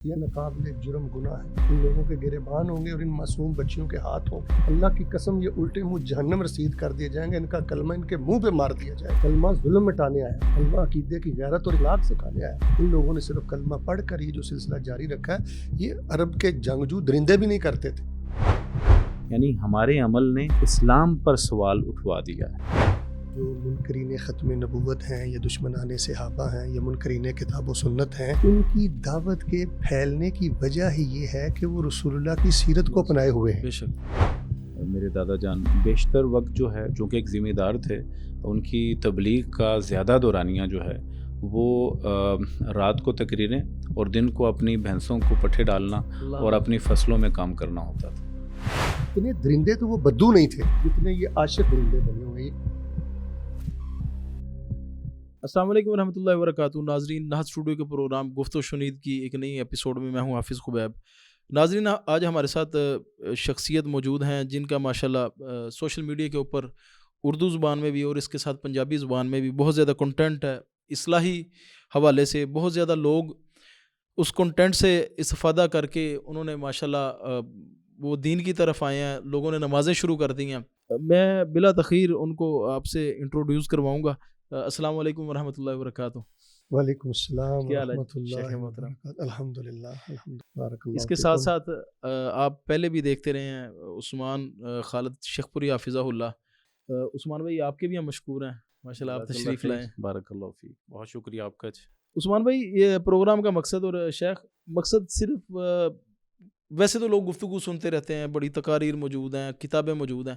یہ ناقابل جرم گناہ ہے، ان لوگوں کے گریبان ہوں گے اور ان معصوم بچیوں کے ہاتھ ہوں گے۔ اللہ کی قسم یہ الٹے منہ جہنم رسید کر دیے جائیں گے، ان کا کلمہ ان کے منہ پہ مار دیا جائے۔ کلمہ ظلم مٹانے آیا، کلمہ عقیدے کی غیرت اور اخلاق سکھانے آیا۔ ان لوگوں نے صرف کلمہ پڑھ کر یہ جو سلسلہ جاری رکھا ہے، یہ عرب کے جنگجو درندے بھی نہیں کرتے تھے۔ یعنی ہمارے عمل نے اسلام پر سوال اٹھوا دیا ہے۔ جو منکرین ختم نبوت ہیں یا دشمنان صحابہ ہیں یا منکرین کتاب و سنت ہیں، ان کی دعوت کے پھیلنے کی وجہ ہی یہ ہے کہ وہ رسول اللہ کی سیرت کو اپنائے ہوئے ہیں۔ بے شک میرے دادا جان بیشتر وقت جو ہے چونکہ ایک ذمہ دار تھے، ان کی تبلیغ کا زیادہ دورانیہ جو ہے وہ رات کو تقریریں اور دن کو اپنی بھینسوں کو پٹھے ڈالنا اور اپنی فصلوں میں کام کرنا ہوتا تھا۔ اتنے درندے تو وہ بدو نہیں تھے جتنے یہ عاشق درندے بنے ہوئے ہیں۔ السلام علیکم ورحمۃ اللہ وبرکاتہ۔ ناظرین، نہت اسٹوڈیو کے پروگرام گفت و شنید کی ایک نئی ایپیسوڈ میں میں ہوں حافظ خبیب۔ ناظرین، آج ہمارے ساتھ شخصیت موجود ہیں جن کا ماشاءاللہ سوشل میڈیا کے اوپر اردو زبان میں بھی اور اس کے ساتھ پنجابی زبان میں بھی بہت زیادہ کنٹینٹ ہے۔ اصلاحی حوالے سے بہت زیادہ لوگ اس کنٹینٹ سے استفادہ کر کے انہوں نے ماشاءاللہ وہ دین کی طرف آئے ہیں، لوگوں نے نمازیں شروع کر دی ہیں۔ میں بلا تاخیر ان کو آپ سے انٹروڈیوس کرواؤں گا۔ السلام علیکم ورحمۃ اللہ وبرکاتہ۔ وعلیکم السلام ورحمۃ شیخ اللہ محترم؟ وبرکاتہ۔ الحمدللہ بارک اللہ اس کے فیکم۔ ساتھ ساتھ آپ پہلے بھی دیکھتے رہے ہیں عثمان خالد شیخ پوری حافظہ اللہ۔ عثمان بھائی، آپ کے بھی ہم مشکور ہیں، ماشاءاللہ آپ تشریف لائیں۔ بارک اللہ فیک، بہت شکریہ آپ کا۔ عثمان بھائی، یہ پروگرام کا مقصد اور شیخ مقصد صرف ویسے تو لوگ گفتگو سنتے رہتے ہیں، بڑی تقاریر موجود ہیں، کتابیں موجود ہیں۔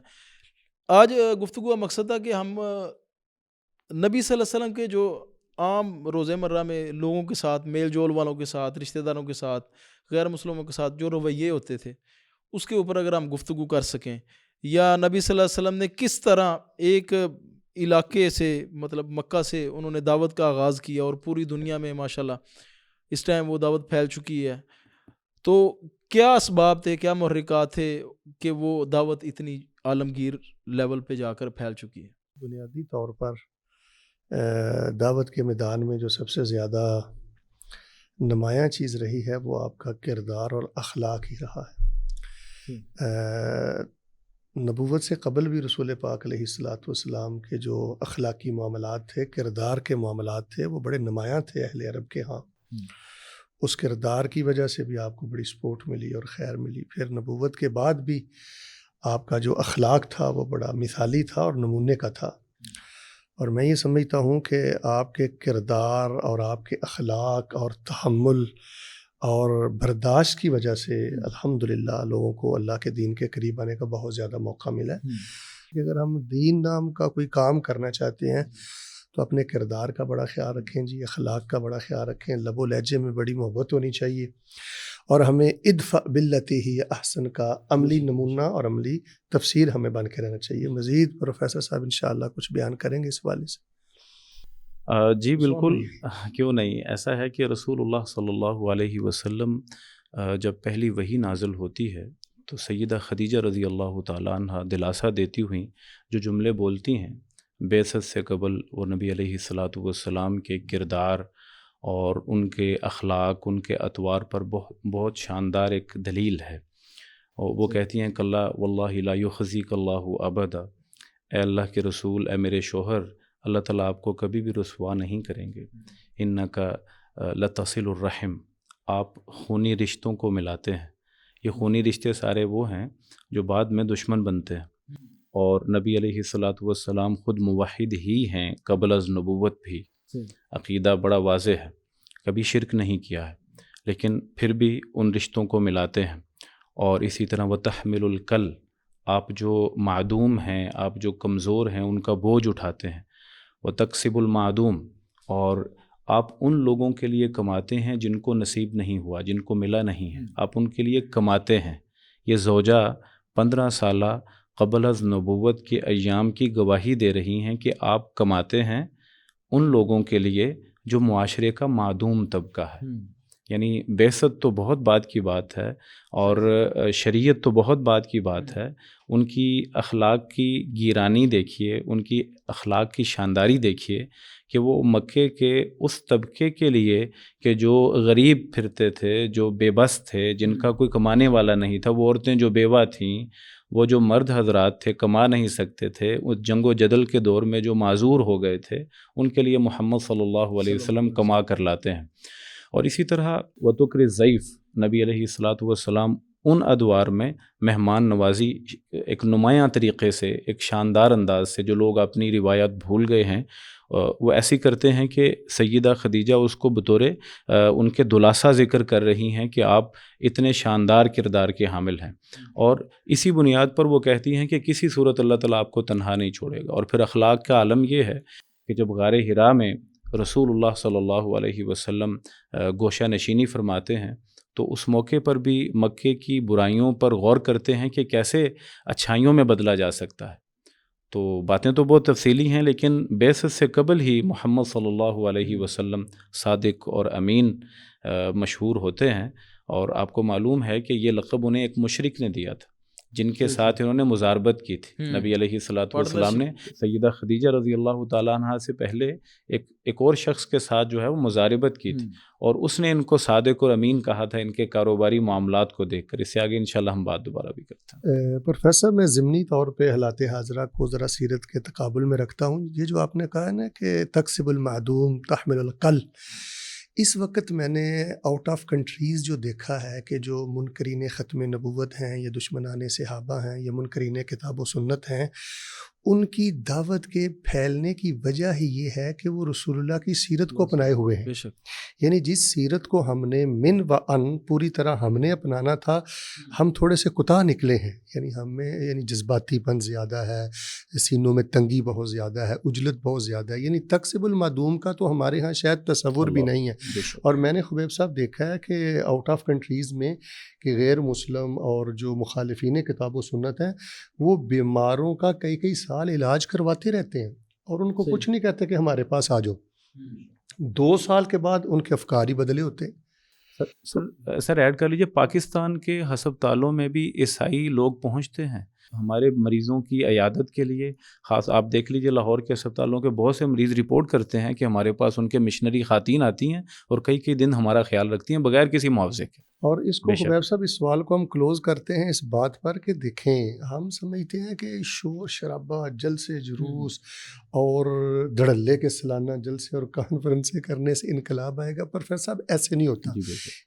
آج گفتگو کا مقصد تھا کہ ہم نبی صلی اللہ علیہ وسلم کے جو عام روزمرہ میں لوگوں کے ساتھ، میل جول والوں کے ساتھ، رشتہ داروں کے ساتھ، غیر مسلموں کے ساتھ جو رویے ہوتے تھے اس کے اوپر اگر ہم گفتگو کر سکیں، یا نبی صلی اللہ علیہ وسلم نے کس طرح ایک علاقے سے، مطلب مکہ سے انہوں نے دعوت کا آغاز کیا اور پوری دنیا میں ماشاءاللہ اس ٹائم وہ دعوت پھیل چکی ہے، تو کیا اسباب تھے، کیا محرکات تھے کہ وہ دعوت اتنی عالمگیر لیول پہ جا کر پھیل چکی ہے؟ بنیادی طور پر دعوت کے میدان میں جو سب سے زیادہ نمایاں چیز رہی ہے وہ آپ کا کردار اور اخلاق ہی رہا ہے۔ نبوت سے قبل بھی رسول پاک علیہ الصلاۃ والسلام کے جو اخلاقی معاملات تھے، کردار کے معاملات تھے، وہ بڑے نمایاں تھے اہل عرب کے ہاں۔ اس کردار کی وجہ سے بھی آپ کو بڑی سپورٹ ملی اور خیر ملی۔ پھر نبوت کے بعد بھی آپ کا جو اخلاق تھا وہ بڑا مثالی تھا اور نمونے کا تھا۔ اور میں یہ سمجھتا ہوں کہ آپ کے کردار اور آپ کے اخلاق اور تحمل اور برداشت کی وجہ سے الحمدللہ لوگوں کو اللہ کے دین کے قریب آنے کا بہت زیادہ موقع ملا ہے۔ کہ اگر ہم دین نام کا کوئی کام کرنا چاہتے ہیں تو اپنے کردار کا بڑا خیال رکھیں جی، اخلاق کا بڑا خیال رکھیں، لب و لہجے میں بڑی محبت ہونی چاہیے، اور ہمیں ادفع باللتی ہی احسن کا عملی نمونہ اور عملی تفسیر ہمیں بن کے رہنا چاہیے۔ مزید پروفیسر صاحب انشاءاللہ کچھ بیان کریں گے اس حوالے سے؟ جی بالکل، کیوں نہیں۔ ایسا ہے کہ رسول اللہ صلی اللہ علیہ وسلم جب پہلی وحی نازل ہوتی ہے تو سیدہ خدیجہ رضی اللہ تعالیٰ عنہ دلاسا دیتی ہوئیں جو جملے بولتی ہیں، بعثت سے قبل وہ نبی علیہ الصلاۃ والسلام کے کردار اور ان کے اخلاق، ان کے اطوار پر بہت شاندار ایک دلیل ہے۔ اور وہ کہتی ہیں کہ اللہ واللہ لا یخزیک اللہ ابدا، اے اللہ کے رسول، اے میرے شوہر، اللہ تعالیٰ آپ کو کبھی بھی رسوا نہیں کریں گے۔ انکا لتصل الرحم، آپ خونی رشتوں کو ملاتے ہیں۔ یہ خونی رشتے سارے وہ ہیں جو بعد میں دشمن بنتے ہیں، اور نبی علیہ الصلاۃ والسلام خود موحد ہی ہیں قبل از نبوت بھی، عقیدہ بڑا واضح ہے، کبھی شرک نہیں کیا ہے، لیکن پھر بھی ان رشتوں کو ملاتے ہیں۔ اور اسی طرح وتحمل الکل، آپ جو معدوم ہیں، آپ جو کمزور ہیں، ان کا بوجھ اٹھاتے ہیں۔ وتکسب المعدوم، اور آپ ان لوگوں کے لیے کماتے ہیں جن کو نصیب نہیں ہوا، جن کو ملا نہیں ہے، آپ ان کے لیے کماتے ہیں۔ یہ زوجہ 15 سالہ قبل از نبوت کے ایام کی گواہی دے رہی ہیں کہ آپ کماتے ہیں ان لوگوں کے لیے جو معاشرے کا معدوم طبقہ ہے۔ یعنی بعثت تو بہت بعد کی بات ہے اور شریعت تو بہت بعد کی بات ہے، ان کی اخلاق کی گیرانی دیکھیے، ان کی اخلاق کی شانداری دیکھیے کہ وہ مکے کے اس طبقے کے لیے کہ جو غریب پھرتے تھے، جو بے بس تھے، جن کا کوئی کمانے والا نہیں تھا، وہ عورتیں جو بیوہ تھیں، وہ جو مرد حضرات تھے کما نہیں سکتے تھے، اس جنگ و جدل کے دور میں جو معذور ہو گئے تھے، ان کے لیے محمد صلی اللہ علیہ وسلم کما کر لاتے ہیں۔ اور اسی طرح وَتُكْرِ الضَّيْفَ، نبی علیہ الصلاۃ والسلام ان ادوار میں مہمان نوازی ایک نمایاں طریقے سے، ایک شاندار انداز سے، جو لوگ اپنی روایات بھول گئے ہیں، وہ ایسی کرتے ہیں کہ سیدہ خدیجہ اس کو بطور ان کے دلاسا ذکر کر رہی ہیں کہ آپ اتنے شاندار کردار کے حامل ہیں، اور اسی بنیاد پر وہ کہتی ہیں کہ کسی صورت اللہ تعالیٰ آپ کو تنہا نہیں چھوڑے گا۔ اور پھر اخلاق کا عالم یہ ہے کہ جب غار حرا میں رسول اللہ صلی اللہ علیہ وسلم گوشہ نشینی فرماتے ہیں تو اس موقع پر بھی مکے کی برائیوں پر غور کرتے ہیں کہ کیسے اچھائیوں میں بدلا جا سکتا ہے۔ تو باتیں تو بہت تفصیلی ہیں، لیکن بعثت سے قبل ہی محمد صلی اللہ علیہ وسلم صادق اور امین مشہور ہوتے ہیں، اور آپ کو معلوم ہے کہ یہ لقب انہیں ایک مشرک نے دیا تھا جن کے ساتھ انہوں نے مضاربت کی تھی۔ نبی علیہ الصلاۃ والسلام نے سیدہ خدیجہ رضی اللہ تعالیٰ عنہ سے پہلے ایک اور شخص کے ساتھ جو ہے وہ مضاربت کی تھی، اور اس نے ان کو صادق اور امین کہا تھا ان کے کاروباری معاملات کو دیکھ کر۔ اس سے آگے انشاءاللہ ہم بات دوبارہ بھی کرتے ہیں۔ پروفیسر، میں ضمنی طور پہ حالات حاضرہ کو ذرا سیرت کے تقابل میں رکھتا ہوں۔ یہ جو آپ نے کہا نا کہ تکسب المعدوم تحمل القل، اس وقت میں نے آؤٹ آف کنٹریز جو دیکھا ہے کہ جو منکرین ختم نبوت ہیں یا دشمنان صحابہ ہیں یا منکرین کتاب و سنت ہیں، ان کی دعوت کے پھیلنے کی وجہ ہی یہ ہے کہ وہ رسول اللہ کی سیرت کو اپنائے ہوئے ہیں۔ بے شک، یعنی جس سیرت کو ہم نے من و ان پوری طرح ہم نے اپنانا تھا، ہم تھوڑے سے کوتاہ نکلے ہیں۔ یعنی جذباتی پن زیادہ ہے، سینوں میں تنگی بہت زیادہ ہے، عجلت بہت زیادہ ہے۔ یعنی تکسب المعدوم کا تو ہمارے ہاں شاید تصور بھی نہیں ہے۔ اور میں نے خبیب صاحب دیکھا ہے کہ آؤٹ آف کنٹریز میں کہ غیر مسلم اور جو مخالفین کتاب و سنت ہیں، وہ بیماروں کا کئی سال علاج کرواتے رہتے ہیں اور ان کو کچھ نہیں کہتے کہ ہمارے پاس آ جاؤ۔ 2 سال کے بعد ان کے افکار ہی بدلے ہوتے ہیں۔ سر ایڈ کر لیجئے، پاکستان کے ہسپتالوں میں بھی عیسائی لوگ پہنچتے ہیں ہمارے مریضوں کی عیادت کے لیے۔ خاص آپ دیکھ لیجئے لاہور کے ہسپتالوں کے بہت سے مریض رپورٹ کرتے ہیں کہ ہمارے پاس ان کے مشنری خواتین آتی ہیں اور کئی دن ہمارا خیال رکھتی ہیں بغیر کسی معاوضے کے۔ اور اس کو خبیب صاحب، اس سوال کو ہم کلوز کرتے ہیں اس بات پر کہ دیکھیں، ہم سمجھتے ہیں کہ شور شرابہ، جلسے جلوس اور دھڑلے کے سالانہ جلسے اور کانفرنسیں کرنے سے انقلاب آئے گا۔ پروفیسر صاحب ایسے نہیں ہوتا۔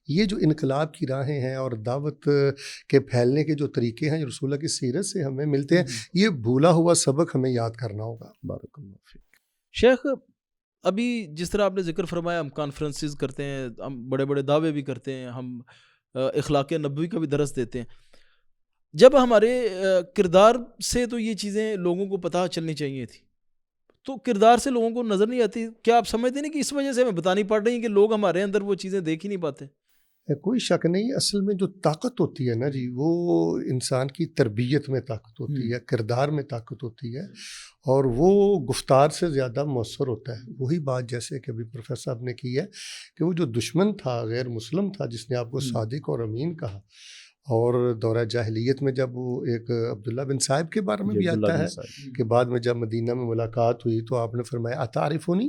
یہ جو انقلاب کی راہیں ہیں اور دعوت کے پھیلنے کے جو طریقے ہیں، رسول اللہ کی سیرت سے ہمیں ملتے ہیں، یہ بھولا ہوا سبق ہمیں یاد کرنا ہوگا۔ بارک اللہ فیک۔ شیخ، ابھی جس طرح آپ نے ذکر فرمایا، ہم کانفرنسز کرتے ہیں، ہم بڑے بڑے دعوے بھی کرتے ہیں، ہم اخلاق نبوی کا بھی درس دیتے ہیں۔ جب ہمارے کردار سے تو یہ چیزیں لوگوں کو پتہ چلنی چاہیے تھی، تو کردار سے لوگوں کو نظر نہیں آتی۔ کیا آپ سمجھتے ہیں کہ اس وجہ سے ہمیں بتانی پڑ رہی ہیں کہ لوگ ہمارے اندر وہ چیزیں دیکھ ہی نہیں پاتے؟ کوئی شک نہیں، اصل میں جو طاقت ہوتی ہے نا جی، وہ انسان کی تربیت میں طاقت ہوتی ہے، کردار میں طاقت ہوتی ہے، اور وہ گفتار سے زیادہ مؤثر ہوتا ہے۔ وہی بات جیسے کہ ابھی پروفیسر صاحب نے کی ہے کہ وہ جو دشمن تھا، غیر مسلم تھا، جس نے آپ کو صادق اور امین کہا، اور دورہ جاہلیت میں جب وہ ایک عبداللہ بن صاحب کے بارے میں بھی آتا ہے کہ بعد میں جب مدینہ میں ملاقات ہوئی تو آپ نے فرمایا اتعرفونی،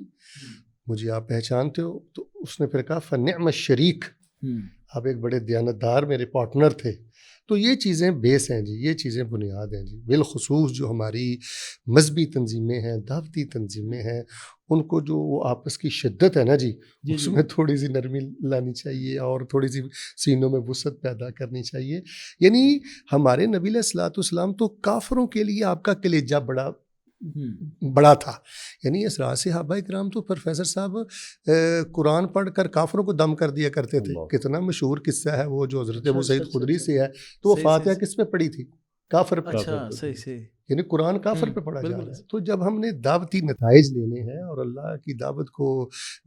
مجھے آپ پہچانتے ہو؟ تو اس نے پھر کہا فنعم الشریک، آپ ایک بڑے دیانتدار میرے پارٹنر تھے۔ تو یہ چیزیں بیس ہیں جی، یہ چیزیں بنیاد ہیں جی۔ بالخصوص جو ہماری مذہبی تنظیمیں ہیں، دعوتی تنظیمیں ہیں، ان کو جو وہ آپس کی شدت ہے نا جی، اس میں تھوڑی سی نرمی لانی چاہیے اور تھوڑی سی سینوں میں وسعت پیدا کرنی چاہیے۔ یعنی ہمارے نبی علیہ الصلوۃ والسلام تو کافروں کے لیے آپ کا کلیجہ بڑا تھا۔ یعنی اسرا صحابہ کرام تو پروفیسر صاحب قرآن پڑھ کر کافروں کو دم کر دیا کرتے تھے۔ کتنا مشہور قصہ ہے وہ جو حضرت ابو سعید خدری سے ہے، تو وہ فاتحہ کس پہ پڑھی تھی؟ کافر پہ۔ یعنی قرآن کافر پہ پڑھا جا رہا ہے۔ تو جب ہم نے دعوتی نتائج لینے ہیں اور اللہ کی دعوت کو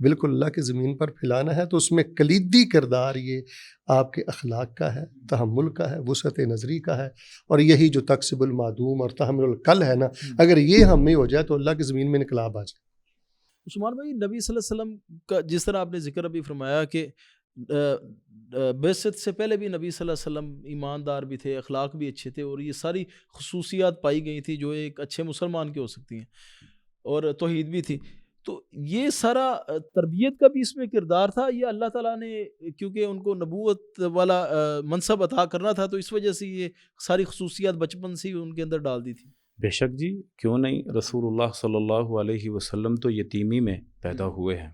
بالکل اللہ کی زمین پر پھیلانا ہے، تو اس میں کلیدی کردار یہ آپ کے اخلاق کا ہے، تحمل کا ہے، وسعت نظری کا ہے، اور یہی جو تکسب المعدوم اور تحمل الکل ہے نا، اگر یہ ہم میں ہو جائے تو اللہ کی زمین میں انقلاب آ جائے۔ عثمان بھائی، نبی صلی اللہ علیہ وسلم کا جس طرح آپ نے ذکر ابھی فرمایا کہ بعثت سے پہلے بھی نبی صلی اللہ علیہ وسلم ایماندار بھی تھے، اخلاق بھی اچھے تھے، اور یہ ساری خصوصیات پائی گئی تھی جو ایک اچھے مسلمان کی ہو سکتی ہیں، اور توحید بھی تھی. تو یہ سارا تربیت کا بھی اس میں کردار تھا، یا اللہ تعالیٰ نے کیونکہ ان کو نبوت والا منصب عطا کرنا تھا تو اس وجہ سے یہ ساری خصوصیات بچپن سے ہی ان کے اندر ڈال دی تھی؟ بے شک جی، کیوں نہیں. رسول اللہ صلی اللہ علیہ وسلم تو یتیمی میں پیدا ہوئے ہیں.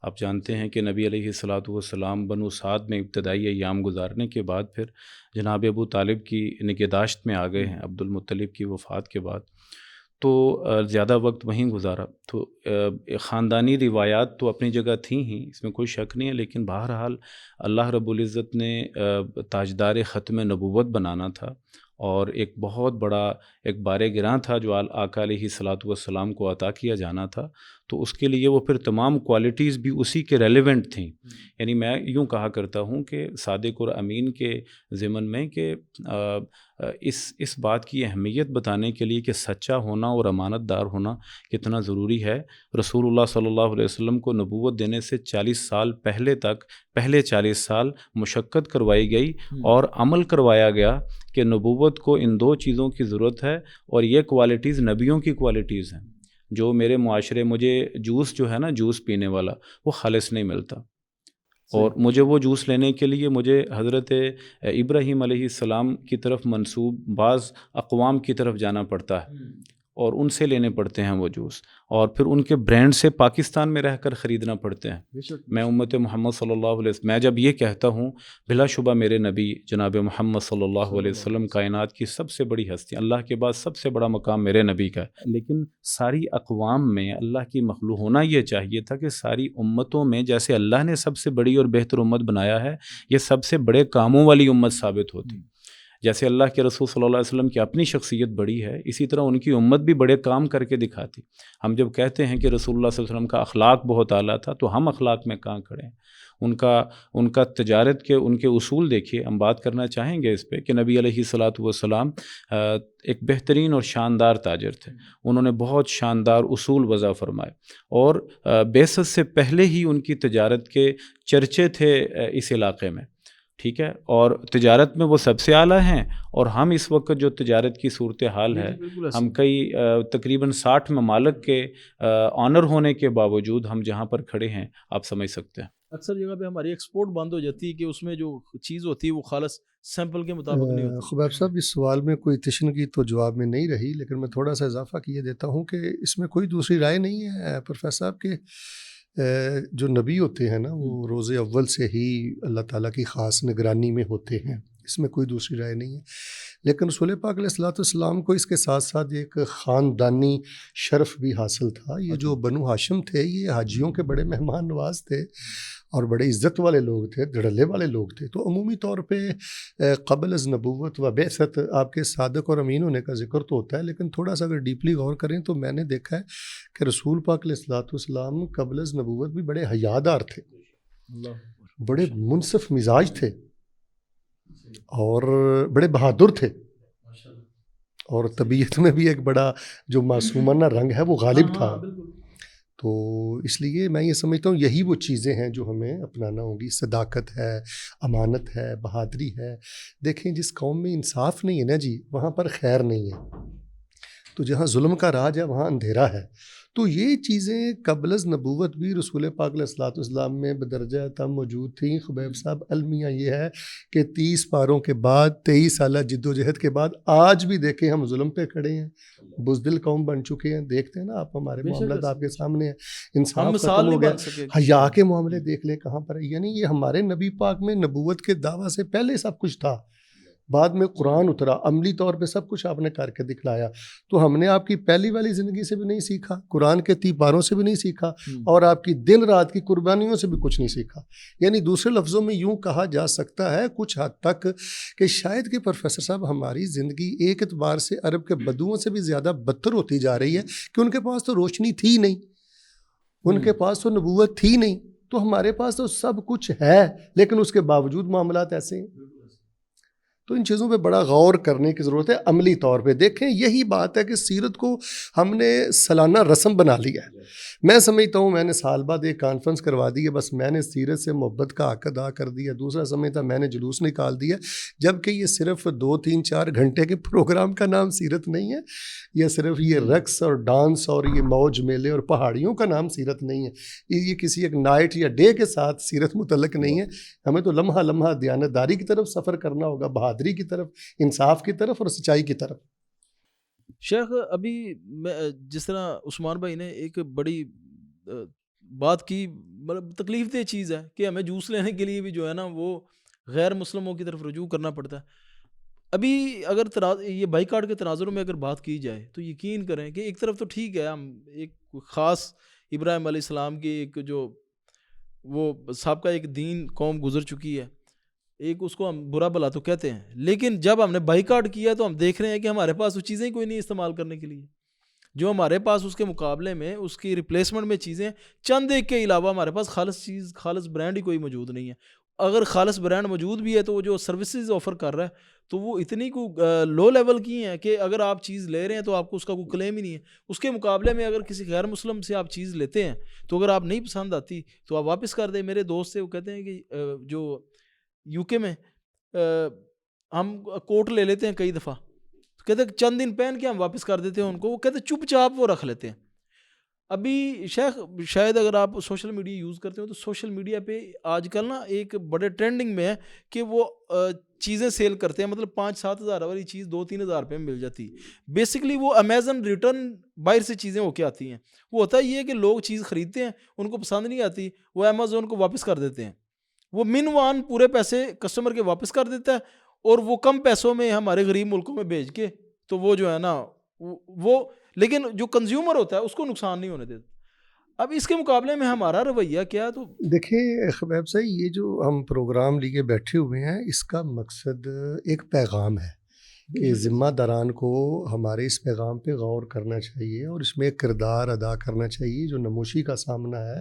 آپ جانتے ہیں کہ نبی علیہ الصلاۃ والسلام بنو سعد میں ابتدائی ایام گزارنے کے بعد پھر جناب ابو طالب کی نگہداشت میں آ گئے ہیں عبد المطلب کی وفات کے بعد. تو زیادہ وقت وہیں گزارا. تو خاندانی روایات تو اپنی جگہ تھیں ہی، اس میں کوئی شک نہیں ہے، لیکن بہرحال اللہ رب العزت نے تاجدار ختم نبوت بنانا تھا، اور ایک بہت بڑا ایک بار گراں تھا جو آقا علیہ الصلاۃ والسلام کو عطا کیا جانا تھا. تو اس کے لیے وہ پھر تمام کوالٹیز بھی اسی کے ریلیونٹ تھیں. یعنی میں یوں کہا کرتا ہوں کہ صادق اور امین کے ضمن میں کہ اس بات کی اہمیت بتانے کے لیے کہ سچا ہونا اور امانت دار ہونا کتنا ضروری ہے. رسول اللہ صلی اللہ علیہ وسلم کو نبوت دینے سے 40 سال پہلے 40 سال مشقت کروائی گئی اور عمل کروایا گیا کہ نبوت کو ان 2 چیزوں کی ضرورت ہے، اور یہ کوالٹیز نبیوں کی کوالٹیز ہیں. جو میرے معاشرے مجھے جوس جو ہے نا، جوس پینے والا، وہ خالص نہیں ملتا، اور مجھے وہ جوس لینے کے لیے مجھے حضرت ابراہیم علیہ السلام کی طرف منسوب بعض اقوام کی طرف جانا پڑتا ہے، اور ان سے لینے پڑتے ہیں وہ جوس، اور پھر ان کے برانڈ سے پاکستان میں رہ کر خریدنا پڑتے ہیں. میں امت محمد صلی اللہ علیہ وسلم، میں جب یہ کہتا ہوں بلا شبہ میرے نبی جناب محمد صلی اللہ علیہ وسلم کائنات کی سب سے بڑی ہستی، اللہ کے بعد سب سے بڑا مقام میرے نبی کا ہے. لیکن ساری اقوام میں اللہ کی مخلوق ہونا یہ چاہیے تھا کہ ساری امتوں میں جیسے اللہ نے سب سے بڑی اور بہتر امت بنایا ہے، یہ سب سے بڑے کاموں والی امت ثابت ہوتی. جیسے اللہ کے رسول صلی اللہ علیہ وسلم کی اپنی شخصیت بڑی ہے، اسی طرح ان کی امت بھی بڑے کام کر کے دکھاتی. ہم جب کہتے ہیں کہ رسول اللہ صلی اللہ علیہ وسلم کا اخلاق بہت اعلیٰ تھا، تو ہم اخلاق میں کہاں کھڑے ہیں؟ ان کا تجارت کے ان کے اصول دیکھیے. ہم بات کرنا چاہیں گے اس پہ کہ نبی علیہ الصلاۃ والسلام ایک بہترین اور شاندار تاجر تھے. انہوں نے بہت شاندار اصول وضع فرمائے، اور بعثت سے پہلے ہی ان کی تجارت کے چرچے تھے اس علاقے میں. ٹھیک ہے، اور تجارت میں وہ سب سے اعلیٰ ہیں، اور ہم اس وقت جو تجارت کی صورتحال ہے، ہم کئی تقریباً 60 ممالک کے آنر ہونے کے باوجود ہم جہاں پر کھڑے ہیں آپ سمجھ سکتے ہیں. اکثر جگہ پہ ہماری ایکسپورٹ بند ہو جاتی ہے کہ اس میں جو چیز ہوتی ہے وہ خالص سیمپل کے مطابق نہیں ہوتی. خبیب صاحب، اس سوال میں کوئی تشنگی تو جواب میں نہیں رہی، لیکن میں تھوڑا سا اضافہ کیے دیتا ہوں کہ اس میں کوئی دوسری رائے نہیں ہے پروفیسر صاحب کہ جو نبی ہوتے ہیں نا، وہ روز اول سے ہی اللہ تعالیٰ کی خاص نگرانی میں ہوتے ہیں، اس میں کوئی دوسری رائے نہیں ہے. لیکن رسول پاک علیہ الصلوۃ والسلام کو اس کے ساتھ ساتھ ایک خاندانی شرف بھی حاصل تھا. یہ جو بنو ہاشم تھے، یہ حاجیوں کے بڑے مہمان نواز تھے اور بڑے عزت والے لوگ تھے، دھڑلے والے لوگ تھے. تو عمومی طور پہ قبل از نبوت و بعثت آپ کے صادق اور امین ہونے کا ذکر تو ہوتا ہے، لیکن تھوڑا سا اگر ڈیپلی غور کریں تو میں نے دیکھا ہے کہ رسول پاک علیہ الصلوۃ والسلام قبل از نبوت بھی بڑے حیادار تھے، بڑے منصف مزاج تھے، اور بڑے بہادر تھے، اور طبیعت میں بھی ایک بڑا جو معصومانہ رنگ ہے وہ غالب تھا. تو اس لیے میں یہ سمجھتا ہوں یہی وہ چیزیں ہیں جو ہمیں اپنانا ہوں گی. صداقت ہے، امانت ہے، بہادری ہے. دیکھیں جس قوم میں انصاف نہیں ہے نا جی، وہاں پر خیر نہیں ہے. تو جہاں ظلم کا راج ہے وہاں اندھیرا ہے. تو یہ چیزیں قبل از نبوت بھی رسول پاک علیہ الصلوۃ والسلام میں بدرجہ تم موجود تھیں. خبیب صاحب، المیہ یہ ہے کہ 30 پاروں کے بعد، 23 سالہ جد و جہد کے بعد آج بھی دیکھیں ہم ظلم پہ کھڑے ہیں، بزدل قوم بن چکے ہیں. دیکھتے ہیں نا آپ، ہمارے معاملات آپ کے سامنے ہیں، انصاف ختم ہو گیا. حیا کے معاملے دیکھ لیں کہاں پر ہے. یعنی یہ ہمارے نبی پاک میں نبوت کے دعویٰ سے پہلے سب کچھ تھا، بعد میں قرآن اترا، عملی طور پہ سب کچھ آپ نے کر کے دکھلایا. تو ہم نے آپ کی پہلی والی زندگی سے بھی نہیں سیکھا، قرآن کے 30 پاروں سے بھی نہیں سیکھا، اور آپ کی دن رات کی قربانیوں سے بھی کچھ نہیں سیکھا. یعنی دوسرے لفظوں میں یوں کہا جا سکتا ہے کچھ حد تک کہ شاید کہ پروفیسر صاحب ہماری زندگی ایک اعتبار سے عرب کے بدوؤں سے بھی زیادہ بدتر ہوتی جا رہی ہے، کہ ان کے پاس تو روشنی تھی نہیں، ان کے پاس تو نبوت تھی نہیں. تو ہمارے پاس تو سب کچھ ہے، لیکن اس کے باوجود معاملات ایسے ہیں. تو ان چیزوں پہ بڑا غور کرنے کی ضرورت ہے عملی طور پہ. دیکھیں یہی بات ہے کہ سیرت کو ہم نے سالانہ رسم بنا لیا ہے. میں سمجھتا ہوں میں نے سال بعد ایک کانفرنس کروا دی ہے, بس میں نے سیرت سے محبت کا حق ادا کر دیا. دوسرا سمجھتا میں نے جلوس نکال دیا, جبکہ یہ صرف 2 3 4 گھنٹے کے پروگرام کا نام سیرت نہیں ہے, یہ صرف یہ رقص اور ڈانس اور یہ موج میلے اور پہاڑیوں کا نام سیرت نہیں ہے, یہ کسی ایک نائٹ یا ڈے کے ساتھ سیرت متعلق نہیں ہے. ہمیں تو لمحہ لمحہ دیانتداری کی طرف سفر کرنا ہوگا, بہادری کی طرف, انصاف کی طرف اور سچائی کی طرف. شیخ ابھی جس طرح عثمان بھائی نے ایک بڑی بات کی, مطلب تکلیف دہ چیز ہے کہ ہمیں جوس لینے کے لیے بھی جو ہے نا وہ غیر مسلموں کی طرف رجوع کرنا پڑتا ہے. ابھی اگر یہ بائیکاٹ کے تناظروں میں اگر بات کی جائے تو یقین کریں کہ ایک طرف تو ٹھیک ہے, ہم ایک خاص ابراہیم علیہ السلام کی ایک جو وہ سابقہ ایک دین قوم گزر چکی ہے, ایک اس کو ہم برا بھلا تو کہتے ہیں, لیکن جب ہم نے بائیکاٹ کیا تو ہم دیکھ رہے ہیں کہ ہمارے پاس وہ چیزیں کوئی نہیں استعمال کرنے کے لیے, جو ہمارے پاس اس کے مقابلے میں اس کی ریپلیسمنٹ میں چیزیں چند ایک کے علاوہ ہمارے پاس خالص برانڈ ہی کوئی موجود نہیں ہے. اگر خالص برانڈ موجود بھی ہے تو وہ جو سروسز آفر کر رہا ہے تو وہ اتنی لو لیول کی ہیں کہ اگر آپ چیز لے رہے ہیں تو آپ کو اس کا کوئی کلیم ہی نہیں ہے. اس کے مقابلے میں اگر کسی غیر مسلم سے آپ چیز لیتے ہیں تو اگر آپ نہیں پسند آتی تو آپ واپس کر دیں. میرے دوست سے وہ کہتے ہیں کہ جو یو کے میں ہم کوٹ لے لیتے ہیں کئی دفعہ, کہتے ہیں چند دن پہن کے ہم واپس کر دیتے ہیں ان کو, وہ کہتے ہیں چپ چاپ وہ رکھ لیتے ہیں. ابھی شیخ شاید اگر آپ سوشل میڈیا یوز کرتے ہو تو سوشل میڈیا پہ آج کل نا ایک بڑے ٹرینڈنگ میں ہے کہ وہ چیزیں سیل کرتے ہیں, مطلب 5-7 ہزار والی چیز 2-3 ہزار روپے میں مل جاتی ہے. بیسکلی وہ امیزن ریٹرن باہر سے چیزیں ہو کے آتی ہیں. وہ ہوتا یہ ہے کہ لوگ چیز خریدتے ہیں, ان کو پسند نہیں آتی, وہ امیزون کو واپس کر دیتے ہیں, وہ من وان پورے پیسے کسٹمر کے واپس کر دیتا ہے, اور وہ کم پیسوں میں ہمارے غریب ملکوں میں بھیج کے تو وہ جو ہے نا وہ, لیکن جو کنزیومر ہوتا ہے اس کو نقصان نہیں ہونے دیتا. اب اس کے مقابلے میں ہمارا رویہ کیا؟ تو دیکھیں خبیب صاحب, یہ جو ہم پروگرام لیے بیٹھے ہوئے ہیں اس کا مقصد ایک پیغام ہے کہ ذمہ داران کو ہمارے اس پیغام پہ غور کرنا چاہیے اور اس میں ایک کردار ادا کرنا چاہیے. جو نموشی کا سامنا ہے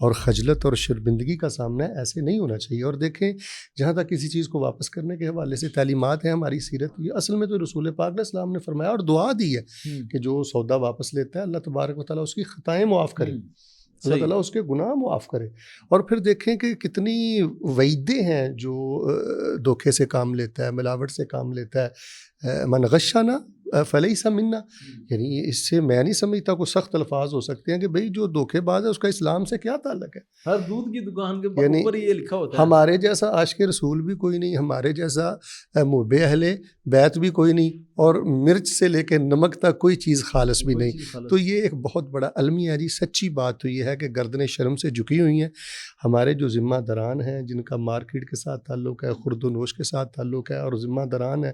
اور خجلت اور شرمندگی کا سامنا ہے, ایسے نہیں ہونا چاہیے. اور دیکھیں جہاں تک کسی چیز کو واپس کرنے کے حوالے سے تعلیمات ہیں ہماری سیرت, یہ اصل میں تو رسول پاک علیہ السلام نے فرمایا اور دعا دی ہے کہ جو سودا واپس لیتا ہے اللہ تبارک و تعالیٰ اس کی خطائیں معاف کرے, اللہ تعالیٰ اس کے گناہ معاف کرے. اور پھر دیکھیں کہ کتنی وعیدیں ہیں جو دھوکے سے کام لیتا ہے, ملاوٹ سے کام لیتا ہے. من غشنا فلیس منا, یعنی اس سے میں نہیں سمجھتا کوئی سخت الفاظ ہو سکتے ہیں کہ بھئی جو دھوکے باز ہے اس کا اسلام سے کیا تعلق ہے. ہر دودھ کی دکان کے اوپر یہ لکھا ہوتا ہے ہمارے جیسا عاشق رسول بھی کوئی نہیں, ہمارے جیسا محب اہل بیت بھی کوئی نہیں, اور مرچ سے لے کے نمک تک کوئی چیز خالص بھی نہیں. تو یہ ایک بہت بڑا المیہ ہے جی. سچی بات تو یہ ہے کہ گردنیں شرم سے جھکی ہوئی ہیں. ہمارے جو ذمہ داران ہیں جن کا مارکیٹ کے ساتھ تعلق ہے, خرد و نوش کے ساتھ تعلق ہے, اور ذمہ داران ہیں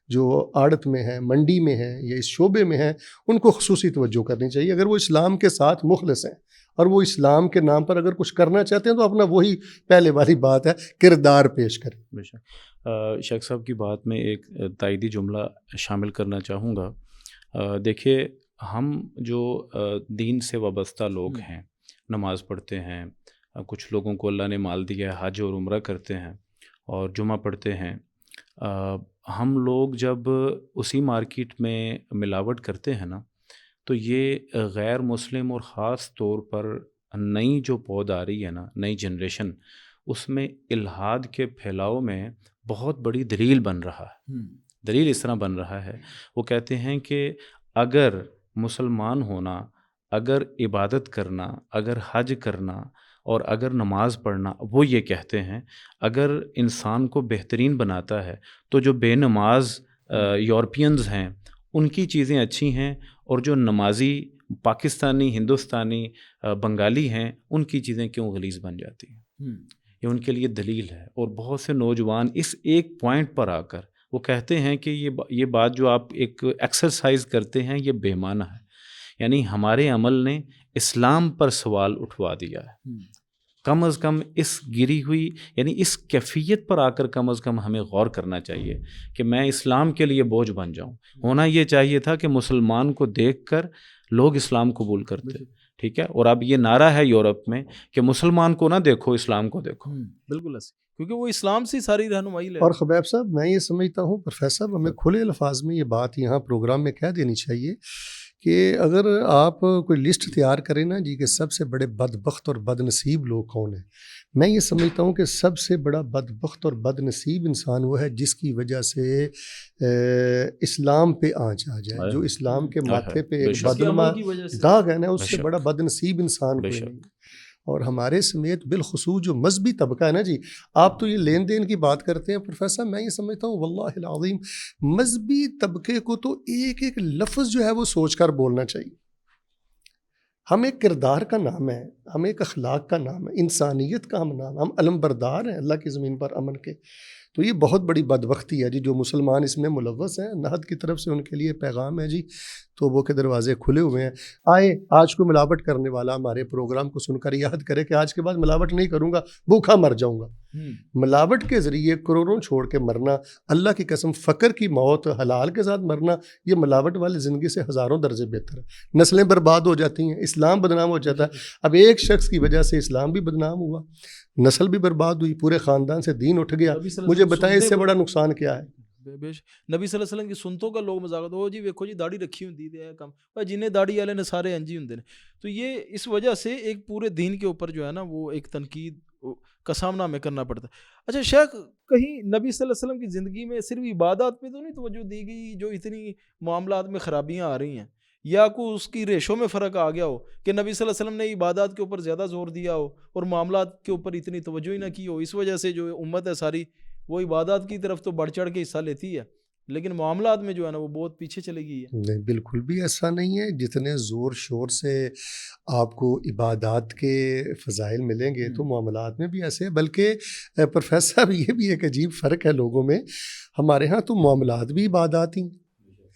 جو آڑت میں ہیں, منڈی میں ہیں یا اس شعبے میں ہیں, ان کو خصوصی توجہ کرنی چاہیے. اگر وہ اسلام کے ساتھ مخلص ہیں اور وہ اسلام کے نام پر اگر کچھ کرنا چاہتے ہیں تو اپنا وہی پہلے والی بات ہے, کردار پیش کریں. بے شک شیخ صاحب کی بات میں ایک تائیدی جملہ شامل کرنا چاہوں گا. دیکھیے ہم جو دین سے وابستہ لوگ ہیں, نماز پڑھتے ہیں, کچھ لوگوں کو اللہ نے مال دیا ہے, حج اور عمرہ کرتے ہیں اور جمعہ پڑھتے ہیں. ہم لوگ جب اسی مارکیٹ میں ملاوٹ کرتے ہیں نا, تو یہ غیر مسلم اور خاص طور پر نئی جو پود آ رہی ہے نا, نئی جنریشن, اس میں الحاد کے پھیلاؤ میں بہت بڑی دلیل بن رہا ہے. دلیل اس طرح بن رہا ہے, وہ کہتے ہیں کہ اگر مسلمان ہونا, اگر عبادت کرنا, اگر حج کرنا اور اگر نماز پڑھنا, وہ یہ کہتے ہیں اگر انسان کو بہترین بناتا ہے تو جو بے نماز یورپینز ہیں ان کی چیزیں اچھی ہیں, اور جو نمازی پاکستانی, ہندوستانی, بنگالی ہیں ان کی چیزیں کیوں غلیظ بن جاتی ہیں. یہ ان کے لیے دلیل ہے. اور بہت سے نوجوان اس ایک پوائنٹ پر آ کر وہ کہتے ہیں کہ یہ بات جو آپ ایک ایکسرسائز کرتے ہیں یہ بے معنی ہے. یعنی ہمارے عمل نے اسلام پر سوال اٹھوا دیا ہے. کم از کم اس گری ہوئی یعنی اس کیفیت پر آ کر کم از کم ہمیں غور کرنا چاہیے کہ میں اسلام کے لیے بوجھ بن جاؤں. ہونا یہ چاہیے تھا کہ مسلمان کو دیکھ کر لوگ اسلام قبول کرتے, ٹھیک ہے. اور اب یہ نعرہ ہے یورپ میں کہ مسلمان کو نہ دیکھو, اسلام کو دیکھو. بالکل ایسے, کیونکہ وہ اسلام سے ساری رہنمائی لے. اور خبیب صاحب میں یہ سمجھتا ہوں پروفیسر صاحب ہمیں کھلے الفاظ میں یہ بات یہاں پروگرام میں کہہ دینی چاہیے کہ اگر آپ کوئی لسٹ تیار کریں نا جی کہ سب سے بڑے بدبخت اور بد نصیب لوگ کون ہیں، میں یہ سمجھتا ہوں کہ سب سے بڑا بدبخت اور بد نصیب انسان وہ ہے جس کی وجہ سے اسلام پہ آنچ آ جائے، جو اسلام کے ماتھے پہ ایک بدنما داغ ہے نا، اس سے بڑا بد نصیب انسان کوئی نہیں. اور ہمارے سمیت بالخصوص جو مذہبی طبقہ ہے نا جی، آپ تو یہ لین دین کی بات کرتے ہیں پروفیسر، میں یہ سمجھتا ہوں واللہ العظیم مذہبی طبقے کو تو ایک ایک لفظ جو ہے وہ سوچ کر بولنا چاہیے. ہم ایک کردار کا نام ہے، ہم ایک اخلاق کا نام ہے، انسانیت کا ہم نام، ہم علم بردار ہیں اللہ کی زمین پر امن کے. تو یہ بہت بڑی بدبختی ہے جی جو مسلمان اس میں ملوث ہیں. نہد کی طرف سے ان کے لیے پیغام ہے جی، توبوں کے دروازے کھلے ہوئے ہیں. آئے آج کو ملاوٹ کرنے والا ہمارے پروگرام کو سن کر یہ عہد کرے کہ آج کے بعد ملاوٹ نہیں کروں گا، بھوکھا مر جاؤں گا. ملاوٹ کے ذریعے کروڑوں چھوڑ کے مرنا، اللہ کی قسم فقر کی موت، حلال کے ساتھ مرنا، یہ ملاوٹ والی زندگی سے ہزاروں درجے بہتر ہے. نسلیں برباد ہو جاتی ہیں، اسلام بدنام ہو جاتا ہے. اب ایک شخص کی وجہ سے اسلام بھی بدنام ہوا، نسل بھی برباد ہوئی، پورے خاندان سے دین اٹھ گیا. مجھے بتائیں اس سے بڑا نقصان کیا ہے؟ نبی صلی اللہ علیہ وسلم کی سنتوں کا لوگ مذاق ہو جی ویکھو جی داڑھی رکھی ہوندی ہے کم پر جنہیں داڑھی والے نے سارے انجی ہوندے نے. تو یہ اس وجہ سے ایک پورے دین کے اوپر جو ہے نا وہ ایک تنقید کا سامنا ہمیں کرنا پڑتا ہے. اچھا شیخ، کہیں نبی صلی اللہ علیہ وسلم کی زندگی میں صرف عبادات پہ تو نہیں توجہ دی گئی جو اتنی معاملات میں خرابیاں آ رہی ہیں، یا کوئی اس کی ریشوں میں فرق آ گیا ہو کہ نبی صلی اللہ علیہ وسلم نے عبادات کے اوپر زیادہ زور دیا ہو اور معاملات کے اوپر اتنی توجہ ہی نہ کی ہو، اس وجہ سے جو امت ہے ساری وہ عبادات کی طرف تو بڑھ چڑھ کے حصہ لیتی ہے لیکن معاملات میں جو ہے نا وہ بہت پیچھے چلی گئی ہے؟ نہیں، بالکل بھی ایسا نہیں ہے. جتنے زور شور سے آپ کو عبادات کے فضائل ملیں گے تو معاملات میں بھی ایسے ہے. بلکہ پروفیسر صاحب یہ بھی ایک عجیب فرق ہے لوگوں میں. ہمارے ہاں تو معاملات بھی عبادات ہی،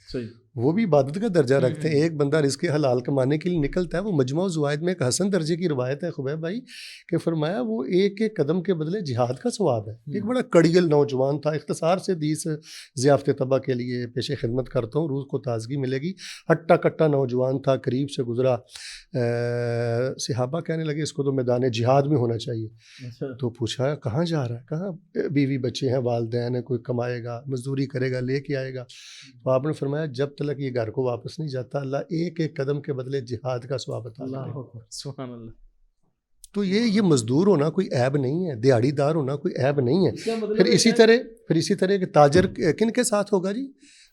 صحیح، وہ بھی عبادت کا درجہ رکھتے ہیں. ایک بندہ رزق حلال کمانے کے لیے نکلتا ہے، وہ مجموع الزوائد میں ایک حسن درجے کی روایت ہے خبیب بھائی کہ فرمایا وہ ایک ایک قدم کے بدلے جہاد کا ثواب ہے. ایک بڑا کڑیل نوجوان تھا، اختصار سے 20 ضیافت طبع کے لیے پیش خدمت کرتا ہوں، روح کو تازگی ملے گی. ہٹا کٹا نوجوان تھا، قریب سے گزرا. صحابہ کہنے لگے اس کو تو میدان جہاد میں ہونا چاہیے. تو پوچھا کہاں جا رہا ہے؟ کہاں بیوی بچے ہیں، والدین ہیں، کوئی کمائے گا، مزدوری کرے گا، لے کے آئے گا. تو آپ نے فرمایا جب تک یہ گھر کو واپس نہیں جاتا اللہ ایک ایک قدم کے بدلے جہاد کا ثواب عطا کرے گا. سبحان اللہ. تو یہ مزدور ہونا کوئی عیب نہیں ہے، دیہڑی دار ہونا کوئی عیب نہیں ہے. پھر اسی طرح کہ تاجر کن کے ساتھ ہوگا جی؟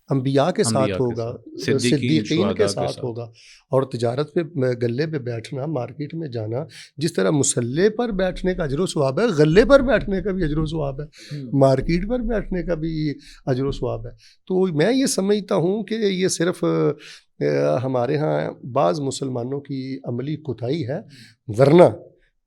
انبیاء کے ساتھ ہوگا، صدیقین کے ساتھ ہوگا. اور تجارت پہ گلے پہ بیٹھنا، مارکیٹ میں جانا، جس طرح مسلح پر بیٹھنے کا اجر و ثواب ہے، غلے پر بیٹھنے کا بھی اجر و ثواب ہے، مارکیٹ پر بیٹھنے کا بھی اجر و ثواب ہے. تو میں یہ سمجھتا ہوں کہ یہ صرف ہمارے ہاں بعض مسلمانوں کی عملی کوتاہی ہے، ورنہ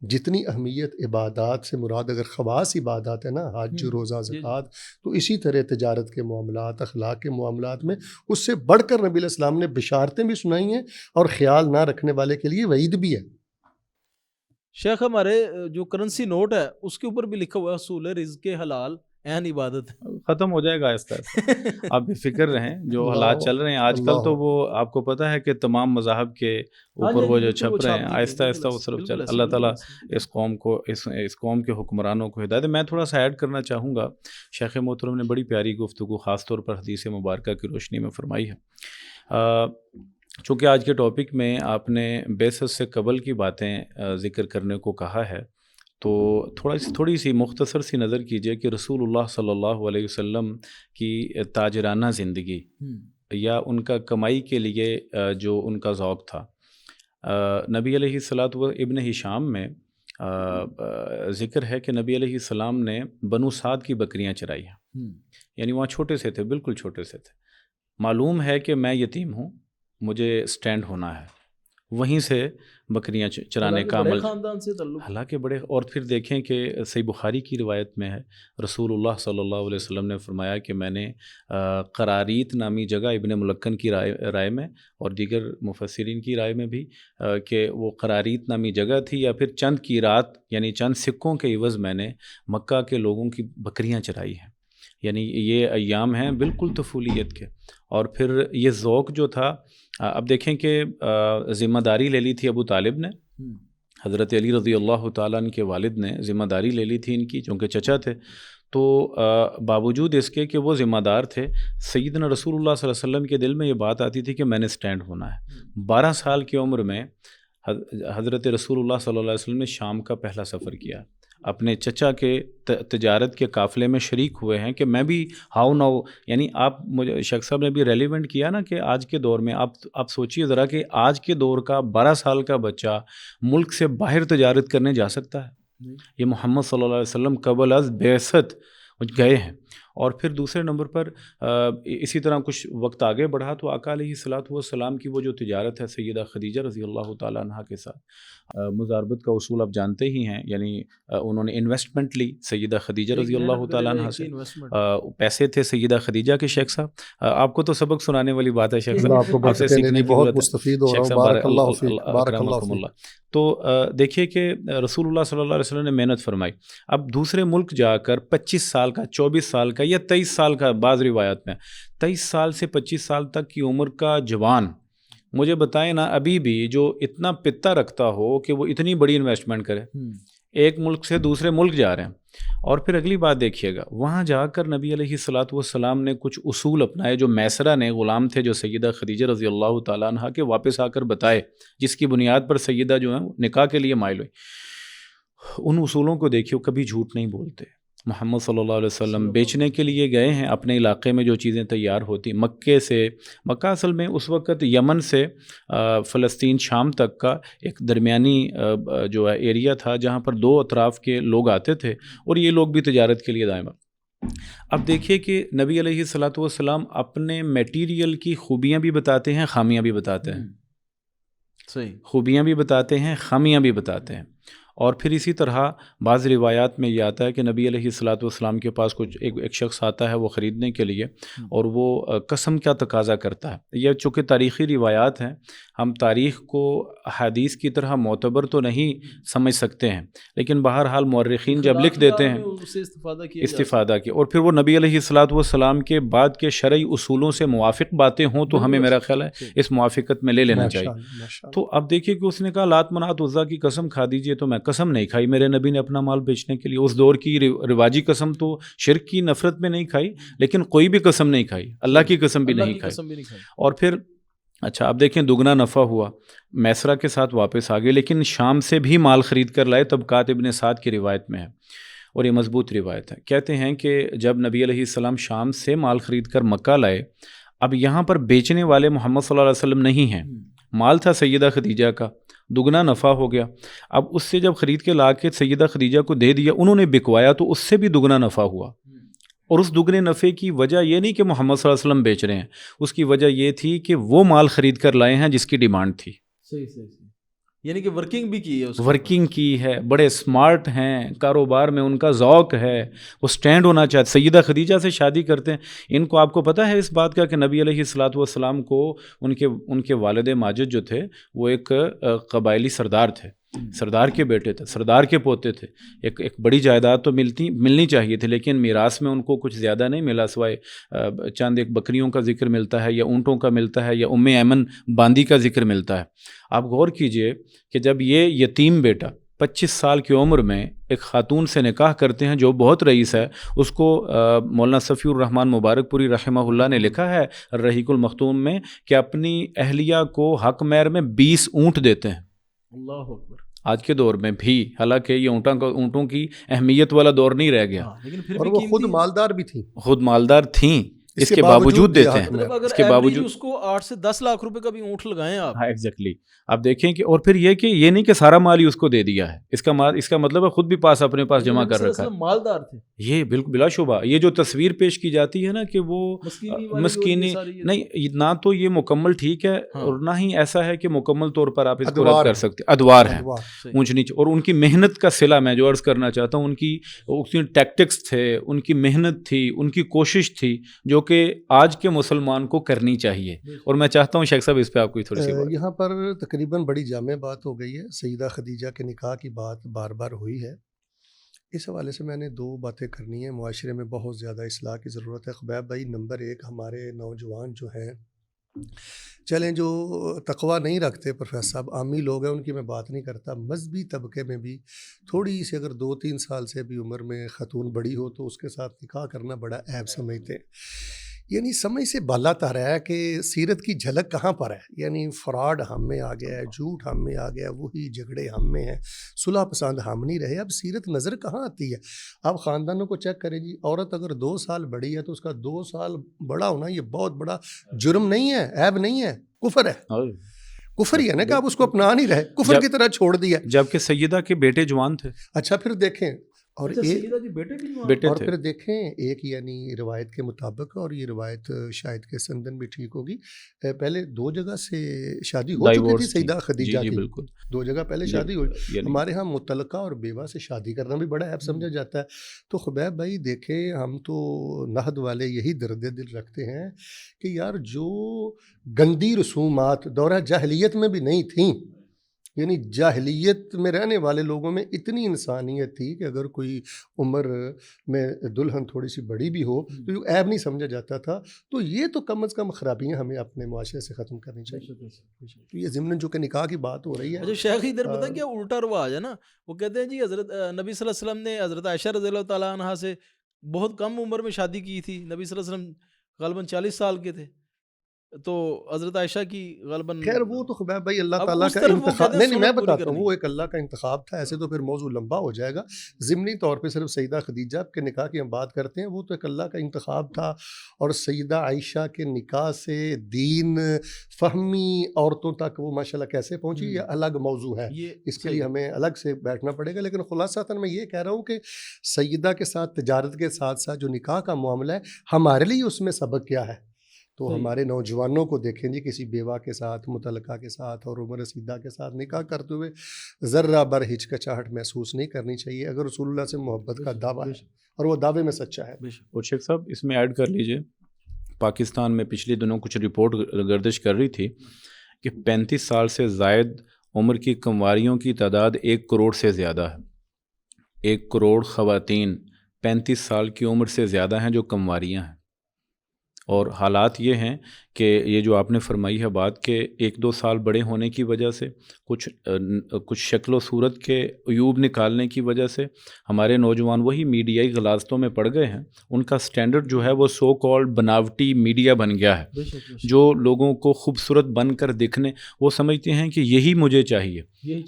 جتنی اہمیت عبادات سے مراد اگر خواص عبادات ہے نا، حج، روزہ، زکوٰۃ، تو اسی طرح تجارت کے معاملات، اخلاق کے معاملات میں اس سے بڑھ کر نبی علیہ السلام نے بشارتیں بھی سنائی ہیں اور خیال نہ رکھنے والے کے لیے وعید بھی ہے. شیخ ہمارے جو کرنسی نوٹ ہے اس کے اوپر بھی لکھا ہوا ہے حصول رزق حلال عین عبادت. ختم ہو جائے گا آہستہ آہستہ، آپ بے فکر رہیں. جو حالات چل رہے ہیں آج کل تو وہ آپ کو پتہ ہے کہ تمام مذاہب کے اوپر وہ جو چھپ رہے ہیں آہستہ آہستہ وہ صرف چل. اللہ تعالیٰ اس قوم کو اس قوم کے حکمرانوں کو ہدایت. میں تھوڑا سا ایڈ کرنا چاہوں گا. شیخ محترم نے بڑی پیاری گفتگو خاص طور پر حدیث مبارکہ کی روشنی میں فرمائی ہے. چونکہ آج کے ٹاپک میں آپ نے بعثت سے قبل کی باتیں ذکر کرنے کو کہا ہے تو تھوڑی سی مختصر سی نظر کیجئے کہ رسول اللہ صلی اللہ علیہ وسلم کی تاجرانہ زندگی یا ان کا کمائی کے لیے جو ان کا ذوق تھا. نبی علیہ الصلوۃ ابن ہشام میں ذکر ہے کہ نبی علیہ السلام نے بنو سعد کی بکریاں چرائی ہیں. یعنی وہاں چھوٹے سے تھے، بالکل چھوٹے سے تھے. معلوم ہے کہ میں یتیم ہوں، مجھے سٹینڈ ہونا ہے، وہیں سے بکریاں چرانے کا عمل، حالانکہ بڑے. اور پھر دیکھیں کہ صحیح بخاری کی روایت میں ہے رسول اللہ صلی اللہ علیہ وسلم نے فرمایا کہ میں نے قراریت نامی جگہ ابن ملکن کی رائے میں اور دیگر مفسرین کی رائے میں بھی کہ وہ قراریت نامی جگہ تھی یا پھر چند کی رات یعنی چند سکوں کے عوض میں نے مکہ کے لوگوں کی بکریاں چرائی ہیں. یعنی یہ ایام ہیں بالکل طفولیت کے. اور پھر یہ ذوق جو تھا، اب دیکھیں کہ ذمہ داری لے لی تھی ابو طالب نے حضرت علی رضی اللہ تعالیٰ عنہ کے والد نے ذمہ داری لے لی تھی ان کی، چونکہ چچا تھے، تو باوجود اس کے کہ وہ ذمہ دار تھے، سیدنا رسول اللہ صلی اللہ علیہ وسلم کے دل میں یہ بات آتی تھی کہ میں نے سٹینڈ ہونا ہے۔ 12 سال کی عمر میں حضرت رسول اللہ صلی اللہ علیہ وسلم نے شام کا پہلا سفر کیا، اپنے چچا کے تجارت کے قافلے میں شریک ہوئے ہیں کہ میں بھی ہاؤ ناؤ، یعنی آپ مجھے شیخ صاحب نے بھی ریلیونٹ کیا نا کہ آج کے دور میں آپ سوچئے ذرا کہ آج کے دور کا 12 سال کا بچہ ملک سے باہر تجارت کرنے جا سکتا ہے؟ یہ محمد صلی اللہ علیہ وسلم قبل از بعثت گئے ہیں۔ اور پھر دوسرے نمبر پر اسی طرح کچھ وقت آگے بڑھا تو آقا علیہ الصلوۃ والسلام کی وہ جو تجارت ہے سیدہ خدیجہ رضی اللہ تعالیٰ عنہ کے ساتھ، مضاربت کا اصول آپ جانتے ہی ہیں، یعنی انہوں نے انویسٹمنٹ لی سیدہ خدیجہ رضی اللہ تعالیٰ عنہ سے، پیسے تھے سیدہ خدیجہ کے۔ شیخ صاحب آپ کو تو سبق سنانے والی بات ہے شیخ صاحب، آپ سے سیکھنے کی بہت مستفید ہو رہا ہوں، بارک اللہ فیک، بارک اللہ اکرمکم فیک۔ اللہ۔ تو دیکھیے کہ رسول اللہ صلی اللہ علیہ وسلم نے محنت فرمائی، اب دوسرے ملک جا کر 25 سال کا، 24 سال کا یا 23 سال کا، بعض روایات میں 23 سال سے 25 سال تک کی عمر کا جوان، مجھے بتائیں نا ابھی بھی جو اتنا پتا رکھتا ہو کہ وہ اتنی بڑی انویسٹمنٹ کرے، ایک ملک سے دوسرے ملک جا رہے ہیں۔ اور پھر اگلی بات دیکھیے گا، وہاں جا کر نبی علیہ الصلوۃ والسلام نے کچھ اصول اپنائے جو میسرہ نے، غلام تھے جو سیدہ خدیجہ رضی اللہ تعالیٰ عنہ کے، واپس آ کر بتائے، جس کی بنیاد پر سیدہ جو ہیں نکاح کے لیے مائل ہوئی۔ ان اصولوں کو دیکھیو، کبھی جھوٹ نہیں بولتے۔ محمد صلی اللہ علیہ وسلم بیچنے کے لیے گئے ہیں اپنے علاقے میں جو چیزیں تیار ہوتی، مکے سے، مکہ اصل میں اس وقت یمن سے فلسطین شام تک کا ایک درمیانی جو ہے ایریا تھا جہاں پر دو اطراف کے لوگ آتے تھے اور یہ لوگ بھی تجارت کے لیے دائما۔ اب دیکھیے کہ نبی علیہ الصلوۃ والسلام اپنے میٹیریل کی خوبیاں بھی بتاتے ہیں، خامیاں بھی بتاتے ہیں، صحیح، خوبیاں بھی بتاتے ہیں، خامیاں بھی بتاتے ہیں۔ اور پھر اسی طرح بعض روایات میں یہ آتا ہے کہ نبی علیہ الصلوۃ والسلام کے پاس کچھ ایک شخص آتا ہے وہ خریدنے کے لیے، اور وہ قسم کا تقاضا کرتا ہے۔ یہ چونکہ تاریخی روایات ہیں، ہم تاریخ کو حدیث کی طرح معتبر تو نہیں سمجھ سکتے ہیں، لیکن بہرحال مورخین جب لکھ دیتے ہیں استفادہ کی، اور پھر وہ نبی علیہ الصلوۃ والسلام کے بعد کے شرعی اصولوں سے موافق باتیں ہوں تو ہمیں میرا خیال ہے اس موافقت میں لے لینا چاہیے۔ تو اب دیکھیے کہ اس نے کہا لات منات عزا کی قسم کھا دیجئے، تو میں قسم نہیں کھائی، میرے نبی نے اپنا مال بیچنے کے لیے۔ اس دور کی رواجی قسم تو شرک کی نفرت میں نہیں کھائی، لیکن کوئی بھی قسم نہیں کھائی، اللہ کی قسم بھی نہیں کھائی۔ اور پھر اچھا اب دیکھیں دگنا نفع ہوا، میسرہ کے ساتھ واپس آ گئے، لیکن شام سے بھی مال خرید کر لائے، طبقات ابن سعد کی روایت میں ہے اور یہ مضبوط روایت ہے۔ کہتے ہیں کہ جب نبی علیہ السلام شام سے مال خرید کر مکہ لائے، اب یہاں پر بیچنے والے محمد صلی اللہ علیہ وسلم نہیں ہیں، مال تھا سیدہ خدیجہ کا، دگنا نفع ہو گیا۔ اب اس سے جب خرید کے لا کے سیدہ خدیجہ کو دے دیا، انہوں نے بکوایا تو اس سے بھی دگنا نفع ہوا، اور اس دگنے نفع کی وجہ یہ نہیں کہ محمد صلی اللہ علیہ وسلم بیچ رہے ہیں، اس کی وجہ یہ تھی کہ وہ مال خرید کر لائے ہیں جس کی ڈیمانڈ تھی۔ صحیح، یعنی کہ ورکنگ بھی کی ہے، ورکنگ کی ہے، بڑے سمارٹ ہیں، کاروبار میں ان کا ذوق ہے، وہ سٹینڈ ہونا چاہتے۔ سیدہ خدیجہ سے شادی کرتے ہیں، ان کو آپ کو پتہ ہے اس بات کا کہ نبی علیہ الصلوۃ والسلام کو ان کے والد ماجد جو تھے وہ ایک قبائلی سردار تھے، سردار کے بیٹے تھے، سردار کے پوتے تھے، ایک بڑی جائیداد تو ملنی چاہیے تھی، لیکن میراث میں ان کو کچھ زیادہ نہیں ملا، سوائے چند ایک بکریوں کا ذکر ملتا ہے یا اونٹوں کا ملتا ہے یا ام ایمن باندی کا ذکر ملتا ہے۔ آپ غور کیجئے کہ جب یہ یتیم بیٹا 25 سال کی عمر میں ایک خاتون سے نکاح کرتے ہیں جو بہت رئیس ہے، اس کو مولانا صفی الرحمن مبارک پوری رحمہ اللہ نے لکھا ہے الرحیق المختوم میں کہ اپنی اہلیہ کو حق مہر میں 20 اونٹ دیتے ہیں۔ اللہ اکبر، آج کے دور میں بھی، حالانکہ یہ اونٹوں کی اہمیت والا دور نہیں رہ گیا، اور وہ خود مالدار بھی تھیں، خود مالدار تھیں، اس کے باوجود دیتے ہیں، اگر اس کے باوجود اس کو 8 سے 10 لاکھ روپے کا بھی اونٹ لگائیں آپ۔ ہاں ایگزیکٹلی، آپ دیکھیں کہ اور پھر یہ نہیں کہ سارا مال ہی اس کو دے دیا ہے، اس کا مطلب ہے خود بھی اپنے پاس جمع کر رکھا ہے، مالدار تھے یہ بالکل بلا شبہ۔ یہ جو تصویر پیش کی جاتی ہے نا کہ وہ مسکینی نہیں، نہ تو یہ مکمل ٹھیک ہے اور نہ ہی ایسا ہے کہ مکمل طور پر آپ اس کو رد کر سکتے، ادوار ہیں اونچ نیچ، اور ان کی محنت کا صلہ میں جو عرض کرنا چاہتا ہوں، ان کی ٹیکٹکس تھے، ان کی محنت تھی، ان کی کوشش تھی جو کہ آج کے مسلمان کو کرنی چاہیے، اور میں چاہتا ہوں شیخ صاحب اس پہ آپ کو تھوڑی سی بات۔ یہاں پر تقریباً بڑی جامع بات ہو گئی ہے، سیدہ خدیجہ کے نکاح کی بات بار بار ہوئی ہے، اس حوالے سے میں نے 2 باتیں کرنی ہیں۔ معاشرے میں بہت زیادہ اصلاح کی ضرورت ہے خبیب بھائی۔ نمبر 1، ہمارے نوجوان جو ہیں چلیں جو تقوی نہیں رکھتے پروفیسر صاحب، عامی لوگ ہیں، ان کی میں بات نہیں کرتا، مذہبی طبقے میں بھی تھوڑی سی اگر 2-3 سال سے بھی عمر میں خاتون بڑی ہو تو اس کے ساتھ نکاح کرنا بڑا عیب سمجھتے ہیں۔ یعنی سمجھ سے بالا تر ہے کہ سیرت کی جھلک کہاں پر ہے، یعنی فراڈ ہم میں آ گیا ہے، جھوٹ ہم میں آ گیا ہے، وہی جھگڑے ہم میں ہیں، صلح پسند ہم نہیں رہے۔ اب سیرت نظر کہاں آتی ہے؟ آپ خاندانوں کو چیک کریں جی، عورت اگر 2 سال بڑی ہے تو اس کا 2 سال بڑا ہونا یہ بہت بڑا جرم نہیں ہے، عیب نہیں ہے، کفر ہے۔ کفر ہی ہے نا کہ آپ اس کو اپنا نہیں رہے، کفر کی طرح چھوڑ دیا۔ جبکہ سیدہ کے بیٹے جوان تھے۔ اچھا پھر دیکھیں، اور سیدہ کے بیٹے بھی بیٹے اور تھے۔ پھر دیکھیں ایک یعنی روایت کے مطابق، اور یہ روایت شاید کہ سندن بھی ٹھیک ہوگی، پہلے 2 جگہ سے شادی ہو چکی تھی سیدہ خدیجہ کی، بالکل 2 جگہ پہلے شادی ہوئی۔ ہمارے ہاں مطلقہ اور بیوہ سے شادی کرنا بھی بڑا عیب سمجھا جاتا ہے۔ تو خبیب بھائی دیکھیں، ہم تو نہد والے یہی درد دل رکھتے ہیں کہ یار جو گندی رسومات دورہ جاہلیت میں بھی نہیں تھیں، یعنی جاہلیت میں رہنے والے لوگوں میں اتنی انسانیت تھی کہ اگر کوئی عمر میں دلہن تھوڑی سی بڑی بھی ہو تو یہ عیب نہیں سمجھا جاتا تھا۔ تو یہ تو کم از کم خرابیاں ہمیں اپنے معاشرے سے ختم کرنی چاہیے۔ تو یہ ضمن جو کہ نکاح کی بات ہو رہی ہے۔ اچھا شیخ ادھر پتہ کیا الٹا رواج ہے نا، وہ کہتے ہیں جی حضرت نبی صلی اللہ علیہ وسلم نے حضرت عائشہ رضی اللہ تعالیٰ عنہ سے بہت کم عمر میں شادی کی تھی، نبی صلی اللہ علیہ وسلم غالباً 40 سال کے تھے، تو حضرت عائشہ کی غالباً، خیر وہ تو خبیب بھائی اللہ تعالیٰ کا انتخاب، نہیں میں بتاتا ہوں، وہ ایک اللہ کا انتخاب تھا، ایسے تو پھر موضوع لمبا ہو جائے گا۔ ضمنی طور پہ صرف سیدہ خدیجہ کے نکاح کی ہم بات کرتے ہیں، وہ تو ایک اللہ کا انتخاب تھا، اور سیدہ عائشہ کے نکاح سے دین فہمی عورتوں تک وہ ماشاءاللہ کیسے پہنچی، یہ الگ موضوع ہے، اس کے لیے ہمیں الگ سے بیٹھنا پڑے گا۔ لیکن خلاصہ میں یہ کہہ رہا ہوں کہ سیدہ کے ساتھ تجارت کے ساتھ ساتھ جو نکاح کا معاملہ ہے ہمارے لیے اس میں سبق کیا ہے، تو ہمارے نوجوانوں کو دیکھیں جی کسی بیوہ کے ساتھ، متعلقہ کے ساتھ اور عمر رسیدہ کے ساتھ نکاح کرتے ہوئے ذرہ بر ہچکچاہٹ محسوس نہیں کرنی چاہیے اگر رسول اللہ سے محبت کا دعویٰ ہے اور وہ دعوے میں سچا ہے۔ اور شیخ صاحب اس میں ایڈ کر لیجئے، پاکستان میں پچھلے دنوں کچھ رپورٹ گردش کر رہی تھی کہ 35 سال سے زائد عمر کی کنواریوں کی تعداد 1 کروڑ سے زیادہ ہے۔ 1 کروڑ خواتین 35 سال کی عمر سے زیادہ ہیں جو کنواریاں ہیں، اور حالات یہ ہیں کہ یہ جو آپ نے فرمائی ہے بات کہ 1-2 سال بڑے ہونے کی وجہ سے، کچھ شکل و صورت کے عیوب نکالنے کی وجہ سے ہمارے نوجوان وہی میڈیائی غلاظتوں میں پڑ گئے ہیں۔ ان کا سٹینڈرڈ جو ہے وہ سو کالڈ بناوٹی میڈیا بن گیا ہے، جو لوگوں کو خوبصورت بن کر دکھنے، وہ سمجھتے ہیں کہ یہی مجھے چاہیے،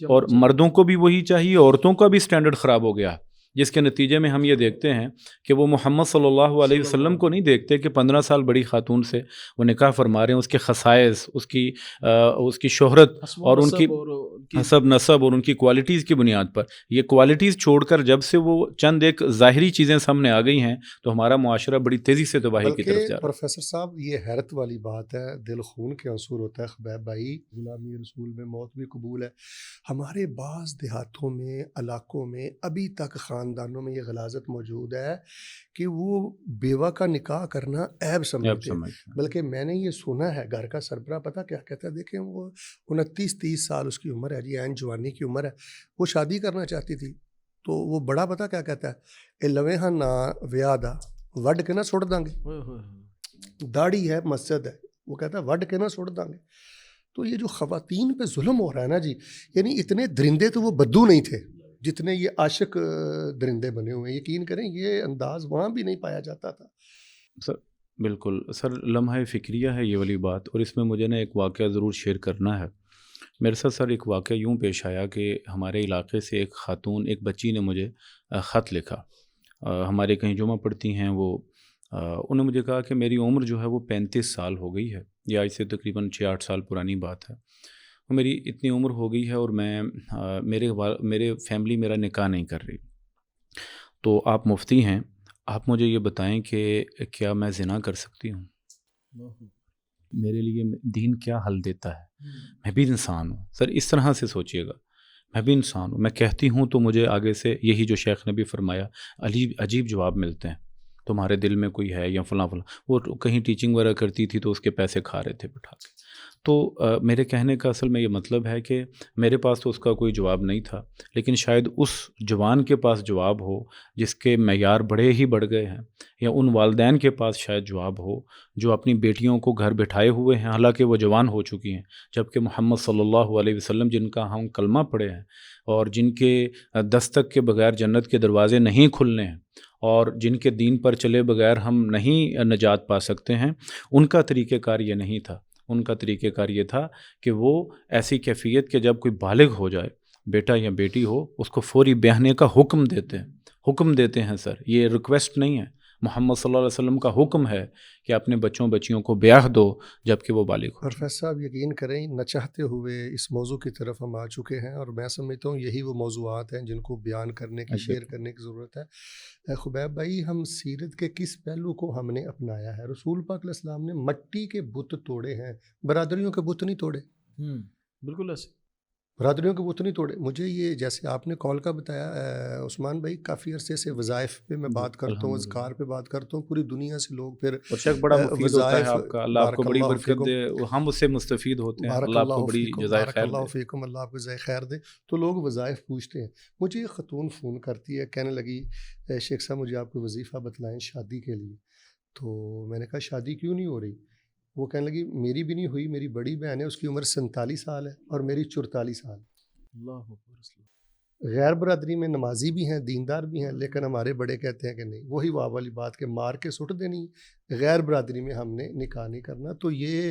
اور مردوں کو بھی وہی چاہیے، عورتوں کا بھی سٹینڈرڈ خراب ہو گیا ہے، جس کے نتیجے میں ہم یہ دیکھتے ہیں کہ وہ محمد صلی اللہ علیہ وسلم کو نہیں دیکھتے کہ 15 سال بڑی خاتون سے وہ نکاح فرما رہے ہیں، اس کے خصائص، اس کی شہرت اور ان کی حسب نسب اور ان کی کوالٹیز کی بنیاد پر، یہ کوالٹیز چھوڑ کر جب سے وہ چند ایک ظاہری چیزیں سامنے آ گئی ہیں تو ہمارا معاشرہ بڑی تیزی سے تباہی کی طرف جا رہا ہے۔ پروفیسر صاحب یہ حیرت والی بات ہے، دل خون کے عنصر ہوتا ہے خبیب بھائی، غلامی رسول میں موت بھی قبول ہے۔ ہمارے بعض دیہاتوں میں، علاقوں میں ابھی تک خاندانوں میں یہ غلاظت موجود ہے کہ وہ بیوہ کا نکاح کرنا عیب سمجھتے ہیں، بلکہ میں نے یہ سنا ہے گھر کا سربراہ پتہ کیا کہتا ہے، دیکھیں وہ 29-30 سال اس کی عمر ہے جی، عین جوانی کی عمر ہے، وہ شادی کرنا چاہتی تھی، تو وہ بڑا پتہ کیا کہتا ہے، لویں ہاں نہ ویاہ دا وڈ کے نہ سٹ دیں گے، داڑھی ہے مسجد ہے، وہ کہتا ہے وڈ کے نہ سٹ دیں گے۔ تو یہ جو خواتین پہ ظلم ہو رہا ہے نا جی، یعنی اتنے درندے تو وہ بدو نہیں تھے جتنے یہ عاشق درندے بنے ہوئے ہیں، یقین کریں یہ انداز وہاں بھی نہیں پایا جاتا تھا۔ سر بالکل سر، لمحہ فکریہ ہے یہ والی بات، اور اس میں مجھے نا ایک واقعہ ضرور شیئر کرنا ہے۔ میرے ساتھ سر ایک واقعہ یوں پیش آیا کہ ہمارے علاقے سے ایک خاتون، ایک بچی نے مجھے خط لکھا، ہمارے کہیں جمعہ پڑھتی ہیں وہ، انہوں نے مجھے کہا کہ میری عمر جو ہے وہ 35 سال ہو گئی ہے، یہ آج سے تقریباً 6-8 سال پرانی بات ہے، میری اتنی عمر ہو گئی ہے اور میں میرے فیملی میرا نکاح نہیں کر رہی، تو آپ مفتی ہیں، آپ مجھے یہ بتائیں کہ کیا میں زنا کر سکتی ہوں؟ میرے لیے دین کیا حل دیتا ہے؟ میں بھی انسان ہوں سر، اس طرح سے سوچئے گا، میں بھی انسان ہوں، میں کہتی ہوں تو مجھے آگے سے یہی جو شیخ نے بھی فرمایا عجیب جواب ملتے ہیں، تمہارے دل میں کوئی ہے یا فلاں فلاں. وہ کہیں ٹیچنگ وغیرہ کرتی تھی تو اس کے پیسے کھا رہے تھے بٹھا کے. تو میرے کہنے کا اصل میں یہ مطلب ہے کہ میرے پاس تو اس کا کوئی جواب نہیں تھا، لیکن شاید اس جوان کے پاس جواب ہو جس کے معیار بڑے ہی بڑھ گئے ہیں، یا ان والدین کے پاس شاید جواب ہو جو اپنی بیٹیوں کو گھر بٹھائے ہوئے ہیں حالانکہ وہ جوان ہو چکی ہیں، جبکہ محمد صلی اللہ علیہ وسلم جن کا ہم کلمہ پڑھے ہیں اور جن کے دستک کے بغیر جنت کے دروازے نہیں کھلنے ہیں اور جن کے دین پر چلے بغیر ہم نہیں نجات پا سکتے ہیں، ان کا طریقہ کار یہ نہیں تھا. ان کا طریقہ کار یہ تھا کہ وہ ایسی کیفیت کہ جب کوئی بالغ ہو جائے، بیٹا یا بیٹی ہو، اس کو فوری بیاہنے کا حکم دیتے ہیں. سر یہ ریکویسٹ نہیں ہے، محمد صلی اللہ علیہ وسلم کا حکم ہے کہ اپنے بچیوں کو بیاہ دو جب کہ وہ بالغ ہو. پروفیسر صاحب یقین کریں نہ چاہتے ہوئے اس موضوع کی طرف ہم آ چکے ہیں، اور میں سمجھتا ہوں یہی وہ موضوعات ہیں جن کو بیان کرنے کی، شیئر کرنے کی ضرورت ہے. خبیب بھائی، ہم سیرت کے کس پہلو کو ہم نے اپنایا ہے؟ رسول پاک علیہ السلام نے مٹی کے بت توڑے ہیں، برادریوں کے بت نہیں توڑے. بالکل ایسے برادریوں کے بت نہیں توڑے. مجھے یہ جیسے آپ نے کال کا بتایا عثمان بھائی، کافی عرصے سے وظائف پہ میں بات کرتا ہوں، اذکار پہ بات کرتا ہوں، پوری دنیا سے لوگ پھر شیخ بڑا مفید ہوتا ہے آپ کا، اللہ آپ کو بڑی برکت دے، ہم اس سے مستفید ہوتے ہیں، اللہ آپ کو بڑی جزائے خیر دے. اللہ فیکم، اللہ آپ کو جزائے خیر دے. تو لوگ وظائف پوچھتے ہیں. مجھے ایک خاتون فون کرتی ہے، کہنے لگی شیخ صاحب مجھے آپ کو وظیفہ بتلائیں شادی کے لیے. تو میں نے کہا شادی کیوں نہیں ہو رہی؟ وہ کہنے لگی میری بھی نہیں ہوئی، میری بڑی بہن ہے اس کی عمر 47 سال ہے اور میری 44 سال. غیر برادری میں نمازی بھی ہیں، دیندار بھی ہیں، لیکن ہمارے بڑے کہتے ہیں کہ نہیں، وہی واہ والی بات کہ مار کے سٹ دینی، غیر برادری میں ہم نے نکاح نہیں کرنا. تو یہ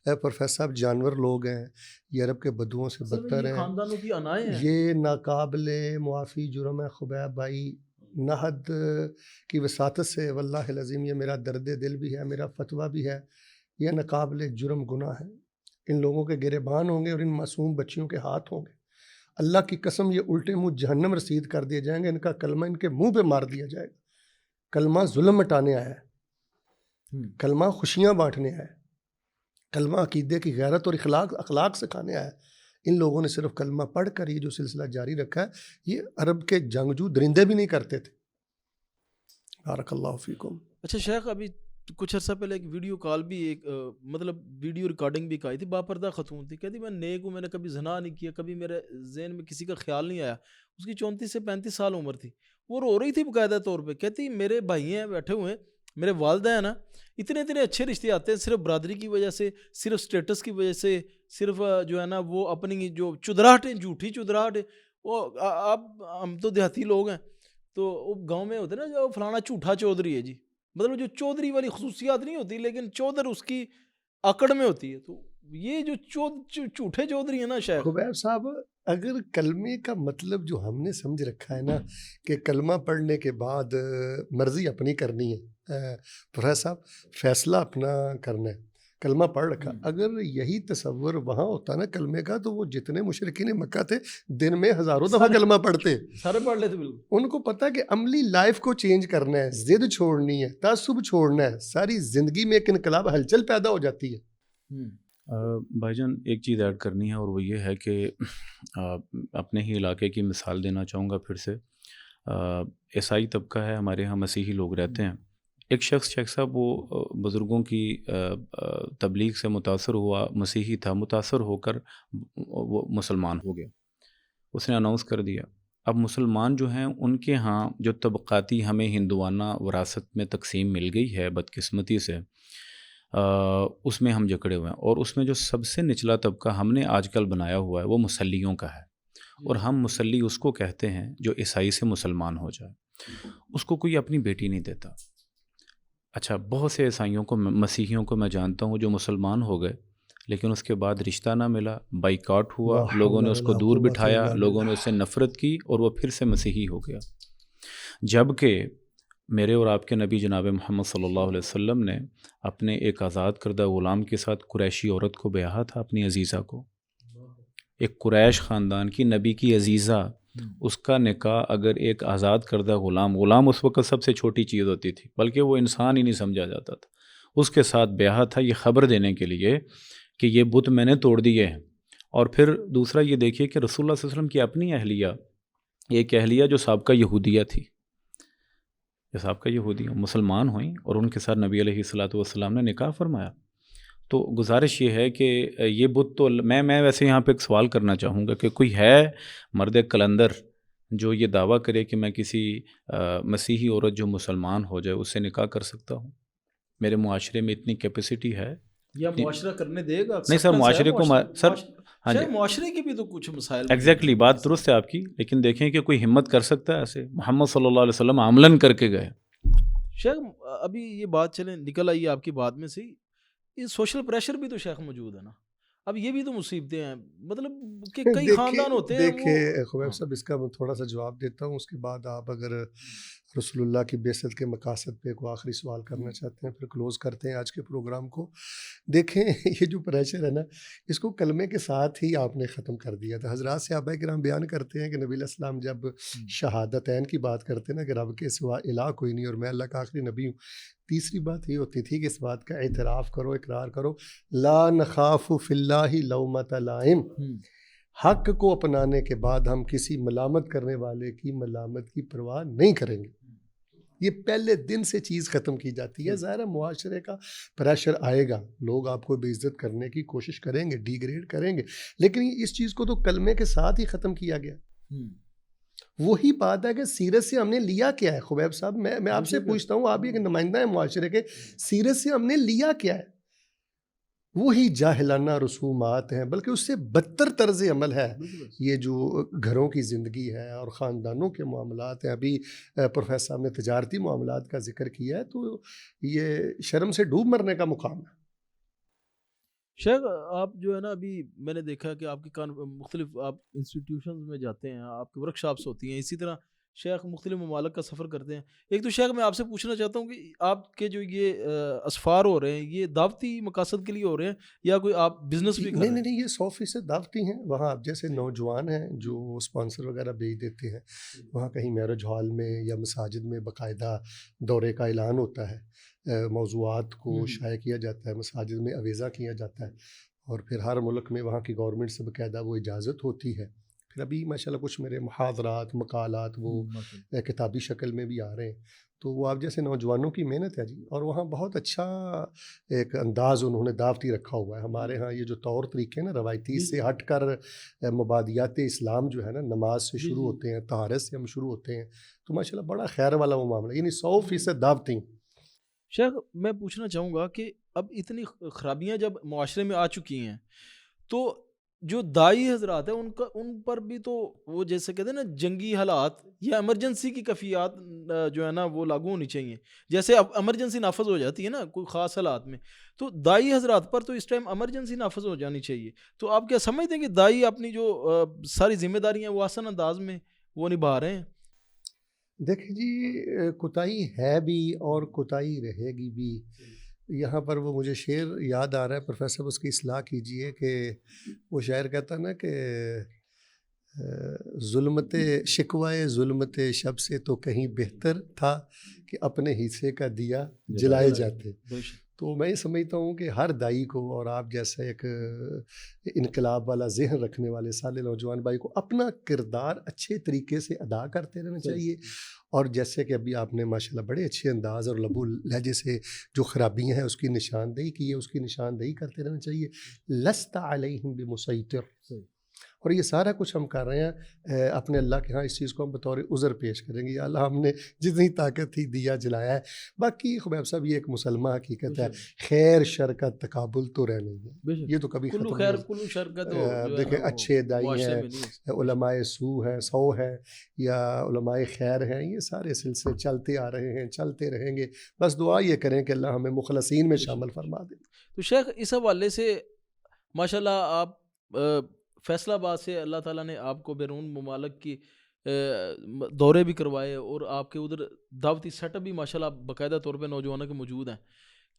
پروفیسر صاحب جانور لوگ ہیں، یہ عرب کے بدوؤں سے بدتر ہیں، خاندانوں کی انائیں ہیں، یہ ناقابل معافی جرم ہے. خبیب بھائی، نہد کی وساطت سے واللہ العظیم یہ میرا درد دل بھی ہے، میرا فتویٰ بھی ہے، یہ ناقابل جرم گناہ ہے. ان لوگوں کے گریبان ہوں گے اور ان معصوم بچیوں کے ہاتھ ہوں گے. اللہ کی قسم یہ الٹے منہ جہنم رسید کر دیے جائیں گے. ان کا کلمہ ان کے منہ پہ مار دیا جائے گا. کلمہ ظلم مٹانے آیا ہے، کلمہ خوشیاں بانٹنے آیا ہے، کلمہ عقیدے کی غیرت اور اخلاق سکھانے آیا ہے. ان لوگوں نے صرف کلمہ پڑھ کر یہ جو سلسلہ جاری رکھا ہے، یہ عرب کے جنگجو درندے بھی نہیں کرتے تھے. بارک اللہ فیکم. اچھا شیخ، ابھی کچھ عرصہ پہلے ایک ویڈیو کال بھی، ایک مطلب ویڈیو ریکارڈنگ بھی آئی تھی، باپردہ خاتون تھی، کہتی میں نیک ہوں، میں نے کبھی زنا نہیں کیا، کبھی میرے ذہن میں کسی کا خیال نہیں آیا. اس کی 34 سے 35 سال عمر تھی. وہ رو رہی تھی باقاعدہ طور پہ، کہتی میرے بھائی ہیں بیٹھے ہوئے ہیں، میرے والدہ ہیں نا، اتنے اچھے رشتے آتے ہیں صرف برادری کی وجہ سے، صرف سٹیٹس کی وجہ سے، صرف جو ہے نا وہ اپنی جو چدراہٹ، جھوٹی چدراہٹ. وہ ہم تو دیہاتی لوگ ہیں، تو گاؤں میں ہوتے نا جو فلانا جھوٹا چودھری ہے جی، مطلب جو چودھری والی خصوصیات نہیں ہوتی لیکن چودھر اس کی آکڑ میں ہوتی ہے. تو یہ جو جھوٹے چودھری ہیں نا شیخ. خبیب صاحب، اگر کلمے کا مطلب جو ہم نے سمجھ رکھا ہے نا کہ کلمہ پڑھنے کے بعد مرضی اپنی کرنی ہے، پروفیسر صاحب فیصلہ اپنا کرنا ہے، کلمہ پڑھ رکھا. اگر یہی تصور وہاں ہوتا نا کلمے کا، تو وہ جتنے مشرکین مکہ تھے دن میں ہزاروں دفعہ کلمہ پڑھتے، سارے پڑھ لیتے. بالکل ان کو پتا کہ عملی لائف کو چینج کرنا ہے، ضد چھوڑنی ہے، تعصب چھوڑنا ہے، ساری زندگی میں ایک انقلاب ہلچل پیدا ہو جاتی ہے. بھائی جان ایک چیز ایڈ کرنی ہے، اور وہ یہ ہے کہ اپنے ہی علاقے کی مثال دینا چاہوں گا پھر سے. عیسائی طبقہ ہے ہمارے ہاں، مسیحی لوگ رہتے ہیں. ایک شخص شیخ صاحب وہ بزرگوں کی تبلیغ سے متاثر ہوا، مسیحی تھا، متاثر ہو کر وہ مسلمان ہو گیا. اس نے اناؤنس کر دیا. اب مسلمان جو ہیں ان کے ہاں جو طبقاتی ہمیں ہندوانہ وراثت میں تقسیم مل گئی ہے بدقسمتی سے، اس میں ہم جکڑے ہوئے ہیں. اور اس میں جو سب سے نچلا طبقہ ہم نے آج کل بنایا ہوا ہے وہ مسلیوں کا ہے. اور ہم مسلی اس کو کہتے ہیں جو عیسائی سے مسلمان ہو جائے. اس کو کوئی اپنی بیٹی نہیں دیتا. اچھا، بہت سے عیسائیوں کو، مسیحیوں کو میں جانتا ہوں جو مسلمان ہو گئے لیکن اس کے بعد رشتہ نہ ملا، بائیکاٹ ہوا، لوگوں نے اس کو دور بٹھایا، لوگوں نے اس سے نفرت کی اور وہ پھر سے مسیحی ہو گیا. جبکہ میرے اور آپ کے نبی جناب محمد صلی اللہ علیہ وسلم نے اپنے ایک آزاد کردہ غلام کے ساتھ قریشی عورت کو بیاہا تھا، اپنی عزیزہ کو. ایک قریش خاندان کی نبی کی عزیزہ، اس کا نکاح اگر ایک آزاد کردہ غلام اس وقت سب سے چھوٹی چیز ہوتی تھی، بلکہ وہ انسان ہی نہیں سمجھا جاتا تھا، اس کے ساتھ بیاہ تھا، یہ خبر دینے کے لیے کہ یہ بت میں نے توڑ دیے ہیں. اور پھر دوسرا یہ دیکھیے کہ رسول اللہ صلی اللہ علیہ وسلم کی اپنی اہلیہ، ایک اہلیہ جو سابقہ یہودیہ تھی، جیسا آپ کا یہودی مسلمان ہوئیں اور ان کے ساتھ نبی علیہ الصلوۃ والسلام نے نکاح فرمایا. تو گزارش یہ ہے کہ یہ بت تو میں ویسے یہاں پہ ایک سوال کرنا چاہوں گا کہ کوئی ہے مرد کلندر جو یہ دعویٰ کرے کہ میں کسی مسیحی عورت جو مسلمان ہو جائے اس سے نکاح کر سکتا ہوں؟ میرے معاشرے میں اتنی کیپیسٹی ہے یا معاشرہ کرنے دے گا؟ نہیں سر، معاشرے کو سر ہاں جی معاشرے کی بھی تو کچھ مسائل. ایگزیکٹلی بات درست ہے آپ کی، لیکن دیکھیں کہ کوئی ہمت کر سکتا ہے ایسے؟ محمد صلی اللہ علیہ وسلم عملاً کر کے گئے. شیخ ابھی یہ بات چلیں نکل آئی آپ کی بات میں سے، یہ سوشل پریشر بھی تو شیخ موجود ہے نا. اب یہ بھی تو مصیبتیں ہیں، مطلب کہ کئی خاندان ہوتے ہیں. دیکھیں خبیب صاحب، اس کا میں تھوڑا سا جواب دیتا ہوں، اس کے بعد آپ اگر رسول اللہ کی بعثت کے مقاصد پہ کوئی آخری سوال کرنا چاہتے ہیں پھر کلوز کرتے ہیں آج کے پروگرام کو. دیکھیں یہ جو پریشر ہے نا، اس کو کلمے کے ساتھ ہی آپ نے ختم کر دیا تھا. حضرات صحابہ کرام بیان کرتے ہیں کہ نبی علیہ السلام جب شہادتین کی بات کرتے ہیں نا کہ رب کے سوا الہ کوئی نہیں اور میں اللہ کا آخری نبی ہوں، تیسری بات یہ ہوتی تھی کہ اس بات کا اعتراف کرو، اقرار کرو، لا نخاف فی اللہ لومۃ لائم. حق کو اپنانے کے بعد ہم کسی ملامت کرنے والے کی ملامت کی پرواہ نہیں کریں گے. یہ پہلے دن سے چیز ختم کی جاتی ہے. ظاہر معاشرے کا پریشر آئے گا، لوگ آپ کو بے عزت کرنے کی کوشش کریں گے، ڈی گریڈ کریں گے، لیکن اس چیز کو تو کلمے کے ساتھ ہی ختم کیا گیا. وہی بات ہے کہ سیرت سے ہم نے لیا کیا ہے. خبیب صاحب میں آپ سے پوچھتا ہوں، آپ ایک نمائندہ ہیں معاشرے کے، سیرت سے ہم نے لیا کیا ہے؟ وہی جاہلانہ رسومات ہیں، بلکہ اس سے بدتر طرز عمل ہے یہ جو گھروں کی زندگی ہے اور خاندانوں کے معاملات ہیں. ابھی پروفیسر صاحب نے تجارتی معاملات کا ذکر کیا ہے، تو یہ شرم سے ڈوب مرنے کا مقام ہے. شیخ آپ جو ہے نا، ابھی میں نے دیکھا کہ آپ کی مختلف آپ انسٹیٹیوشنز میں جاتے ہیں، آپ کی ورک شاپس ہوتی ہیں، اسی طرح شیخ مختلف ممالک کا سفر کرتے ہیں. ایک تو شیخ میں آپ سے پوچھنا چاہتا ہوں کہ آپ کے جو یہ اسفار ہو رہے ہیں یہ دعوتی مقاصد کے لیے ہو رہے ہیں یا کوئی آپ بزنس بھی کر رہے ہیں؟ نہیں، یہ 100% دعوتی ہیں. وہاں آپ جیسے نوجوان ہیں جو اسپانسر وغیرہ بھیج دیتے ہیں، وہاں کہیں میرج ہال میں یا مساجد میں باقاعدہ دورے کا اعلان ہوتا ہے، موضوعات کو شائع کیا جاتا ہے، مساجد میں اویزہ کیا جاتا ہے، اور پھر ہر ملک میں وہاں کی گورنمنٹ سے باقاعدہ وہ اجازت ہوتی ہے. پھر ابھی ماشاءاللہ کچھ میرے محاضرات مقالات وہ کتابی شکل میں بھی آ رہے ہیں. تو وہ آپ جیسے نوجوانوں کی محنت ہے جی، اور وہاں بہت اچھا ایک انداز انہوں نے دعوتی رکھا ہوا ہے. ہمارے ہاں یہ جو طور طریقے ہیں نا روایتی سے ہٹ کر مبادیات اسلام جو ہے نا، نماز سے شروع ہوتے ہیں، طہارت سے ہم شروع ہوتے ہیں، تو ماشاءاللہ بڑا خیر والا وہ معاملہ، یعنی 100% دعوتی. شیخ میں پوچھنا چاہوں گا کہ اب اتنی خرابیاں جب معاشرے میں آ چکی ہیں تو جو دائی حضرات ہیں ان پر بھی تو وہ جیسے کہتے ہیں نا جنگی حالات یا ایمرجنسی کی کفیات جو ہے نا وہ لاگو ہونی چاہیے. جیسے اب ایمرجنسی نافذ ہو جاتی ہے نا کوئی خاص حالات میں، تو دائی حضرات پر تو اس ٹائم ایمرجنسی نافذ ہو جانی چاہیے. تو آپ کیا سمجھتے ہیں کہ دائی اپنی جو ساری ذمہ داریاں وہ آسان انداز میں وہ نبھا رہے ہیں؟ دیکھیں جی، کوتاہی ہے بھی اور کوتاہی رہے گی بھی. یہاں پر وہ مجھے شعر یاد آ رہا ہے، پروفیسر اس کی اصلاح کیجئے، کہ وہ شاعر کہتا نا کہ ظلمت شکوائے ظلمت شب سے تو کہیں بہتر تھا کہ اپنے حصے کا دیا جلائے جاتے. تو میں یہ سمجھتا ہوں کہ ہر دائی کو اور آپ جیسے ایک انقلاب والا ذہن رکھنے والے سارے نوجوان بھائی کو اپنا کردار اچھے طریقے سے ادا کرتے رہنا چاہیے. اور جیسے کہ ابھی آپ نے ماشاءاللہ بڑے اچھے انداز اور لب و لہجے سے جو خرابیاں ہیں اس کی نشاندہی کی ہے، اس کی نشاندہی کرتے رہنا چاہیے. لست علیہم بمسیطر. اور یہ سارا کچھ ہم کر رہے ہیں اپنے اللہ کے ہاں، اس چیز کو ہم بطور عذر پیش کریں گے، یا اللہ ہم نے جتنی طاقت تھی دیا جلایا ہے. باقی خبیب صاحب یہ ایک مسلمہ حقیقت ہے، خیر شر کا تقابل تو رہنا ہی ہے، یہ تو کبھی ختم نہیں. دیکھیں اچھے دائی ہیں، علماء سو ہیں 100 ہیں، یا علماء خیر ہیں، یہ سارے سلسلے چلتے آ رہے ہیں، چلتے رہیں گے. بس دعا یہ کریں کہ اللہ ہمیں مخلصین میں شامل فرما دے. تو شیخ اس حوالے سے ماشاءاللہ آپ فیصلہ آباد سے اللہ تعالیٰ نے آپ کو بیرون ممالک کی دورے بھی کروائے اور آپ کے ادھر دعوتی سیٹ اپ بھی ماشاءاللہ باقاعدہ طور پہ نوجوانوں کے موجود ہیں.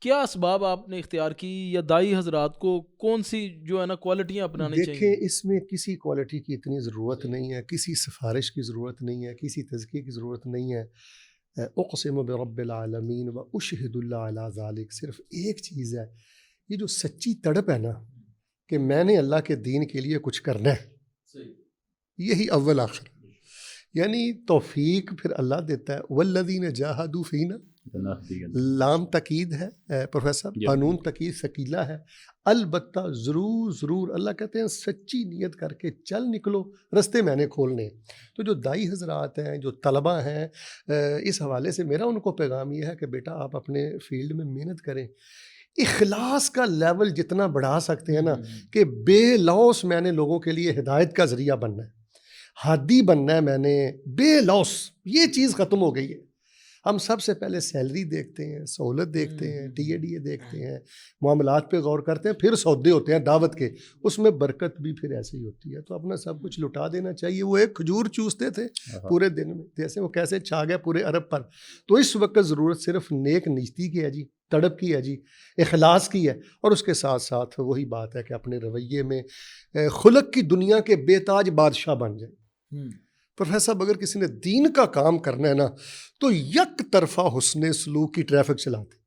کیا اسباب آپ نے اختیار کی یا دائی حضرات کو کون سی جو ہے نا کوالٹیاں اپنانی چاہیے؟ دیکھیں اس میں کسی کوالٹی کی اتنی ضرورت نہیں ہے، کسی سفارش کی ضرورت نہیں ہے، کسی تزکیے کی ضرورت نہیں ہے. اقسم برب العالمین و اشہد اللہ علی ذالک. صرف ایک چیز ہے، یہ جو سچی تڑپ ہے نا کہ میں نے اللہ کے دین کے لیے کچھ کرنا ہے، یہی اول آخر. یعنی توفیق پھر اللہ دیتا ہے، والذین جاہدوا فینا، لام تقید ہے پروفیسر، قانون تقید ثقیلہ ہے، البتہ ضرور اللہ کہتے ہیں سچی نیت کر کے چل نکلو، رستے میں نے کھولنے۔ تو جو دائی حضرات ہیں، جو طلبہ ہیں، اس حوالے سے میرا ان کو پیغام یہ ہے کہ بیٹا آپ اپنے فیلڈ میں محنت کریں، اخلاص کا لیول جتنا بڑھا سکتے ہیں نا، کہ بے لوث میں نے لوگوں کے لیے ہدایت کا ذریعہ بننا ہے، ہادی بننا ہے، میں نے بے لوث، یہ چیز ختم ہو گئی ہے۔ ہم سب سے پہلے سیلری دیکھتے ہیں، سہولت دیکھتے ہیں، ٹی اے ڈی اے دیکھتے ہیں، معاملات پہ غور کرتے ہیں، پھر سودے ہوتے ہیں دعوت کے، اس میں برکت بھی پھر ایسے ہی ہوتی ہے۔ تو اپنا سب کچھ لٹا دینا چاہیے۔ وہ ایک کھجور چوستے تھے پورے دن میں، جیسے وہ کیسے چھا گیا پورے عرب پر۔ تو اس وقت ضرورت صرف نیک نیستی کی ہے جی، تڑپ کی ہے جی، اخلاص کی ہے، اور اس کے ساتھ ساتھ وہی بات ہے کہ اپنے رویے میں خلق کی دنیا کے بے تاج بادشاہ بن جائیں۔ پروفیسر صاحب اگر کسی نے دین کا کام کرنا ہے نا تو یک طرفہ حسن سلوک کی ٹریفک چلاتے،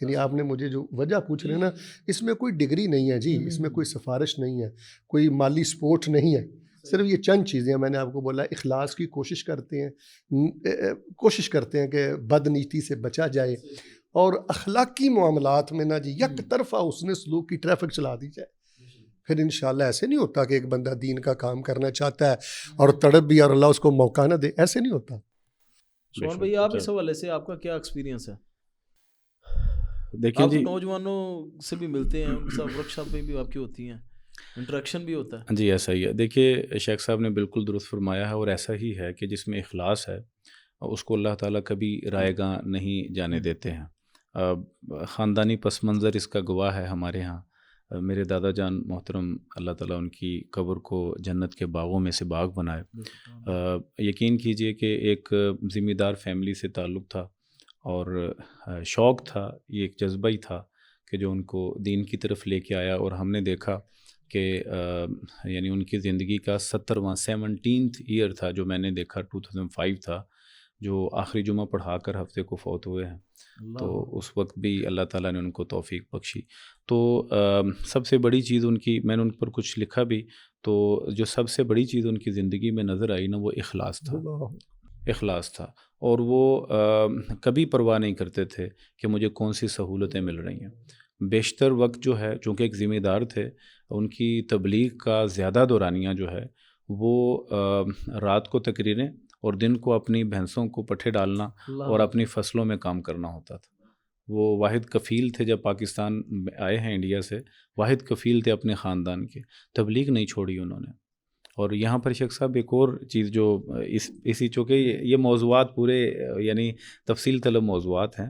یعنی آپ نے مجھے جو وجہ پوچھ رہے ہیں نا، اس میں کوئی ڈگری نہیں ہے جی، اس میں کوئی سفارش نہیں ہے، کوئی مالی سپورٹ نہیں ہے، صرف یہ چند چیزیں ہیں۔ میں نے آپ کو بولا اخلاص کی کوشش کرتے ہیں کہ بد نیتی سے بچا جائے، اور اخلاقی معاملات میں نا جی یک طرفہ حسن سلوک کی ٹریفک چلا دی جائے، پھر انشاءاللہ ایسے نہیں ہوتا کہ ایک بندہ دین کا کام کرنا چاہتا ہے اور تڑپ بھی اور اللہ اس کو موقع نہ دے، ایسے نہیں ہوتا۔ سوان بھائی آپ اس حوالے سے آپ کا کیا ایکسپیرینس ہے؟ دیکھیں آپ جی، نوجوانوں سے بھی ملتے ہیں، ان کے ساتھ ورک شاپ میں بھی آپ کی ہوتی ہیں، انٹریکشن بھی ہوتا ہے؟ جی ایسا ہی ہے۔ دیکھیے شیخ صاحب نے بالکل درست فرمایا ہے، اور ایسا ہی ہے کہ جس میں اخلاص ہے اس کو اللہ تعالیٰ کبھی رائے گاں نہیں جانے دیتے ہیں۔ خاندانی پس منظر اس کا گواہ ہے ہمارے ہاں۔ میرے دادا جان محترم، اللہ تعالیٰ ان کی قبر کو جنت کے باغوں میں سے باغ بنائے۔ یقین کیجئے کہ ایک ذمہ دار فیملی سے تعلق تھا، اور شوق تھا، یہ ایک جذبہ ہی تھا کہ جو ان کو دین کی طرف لے کے آیا۔ اور ہم نے دیکھا کہ یعنی ان کی زندگی کا 17واں ایئر تھا جو میں نے دیکھا، 2005 تھا، جو آخری جمعہ پڑھا کر ہفتے کو فوت ہوئے ہیں۔ تو اس وقت بھی اللہ تعالیٰ نے ان کو توفیق بخشی۔ تو سب سے بڑی چیز ان کی، میں نے ان پر کچھ لکھا بھی، تو جو سب سے بڑی چیز ان کی زندگی میں نظر آئی نا، وہ اخلاص تھا۔ اور وہ کبھی پرواہ نہیں کرتے تھے کہ مجھے کون سی سہولتیں مل رہی ہیں۔ بیشتر وقت جو ہے، چونکہ ایک ذمہ دار تھے، ان کی تبلیغ کا زیادہ دورانیہ جو ہے وہ رات کو تقریریں اور دن کو اپنی بھینسوں کو پٹھے ڈالنا اور اپنی فصلوں میں کام کرنا ہوتا تھا۔ وہ واحد کفیل تھے، جب پاکستان آئے ہیں انڈیا سے، واحد کفیل تھے اپنے خاندان کے، تبلیغ نہیں چھوڑی انہوں نے۔ اور یہاں پر شیخ صاحب ایک اور چیز جو اسی چونکہ یہ موضوعات پورے یعنی تفصیل طلب موضوعات ہیں،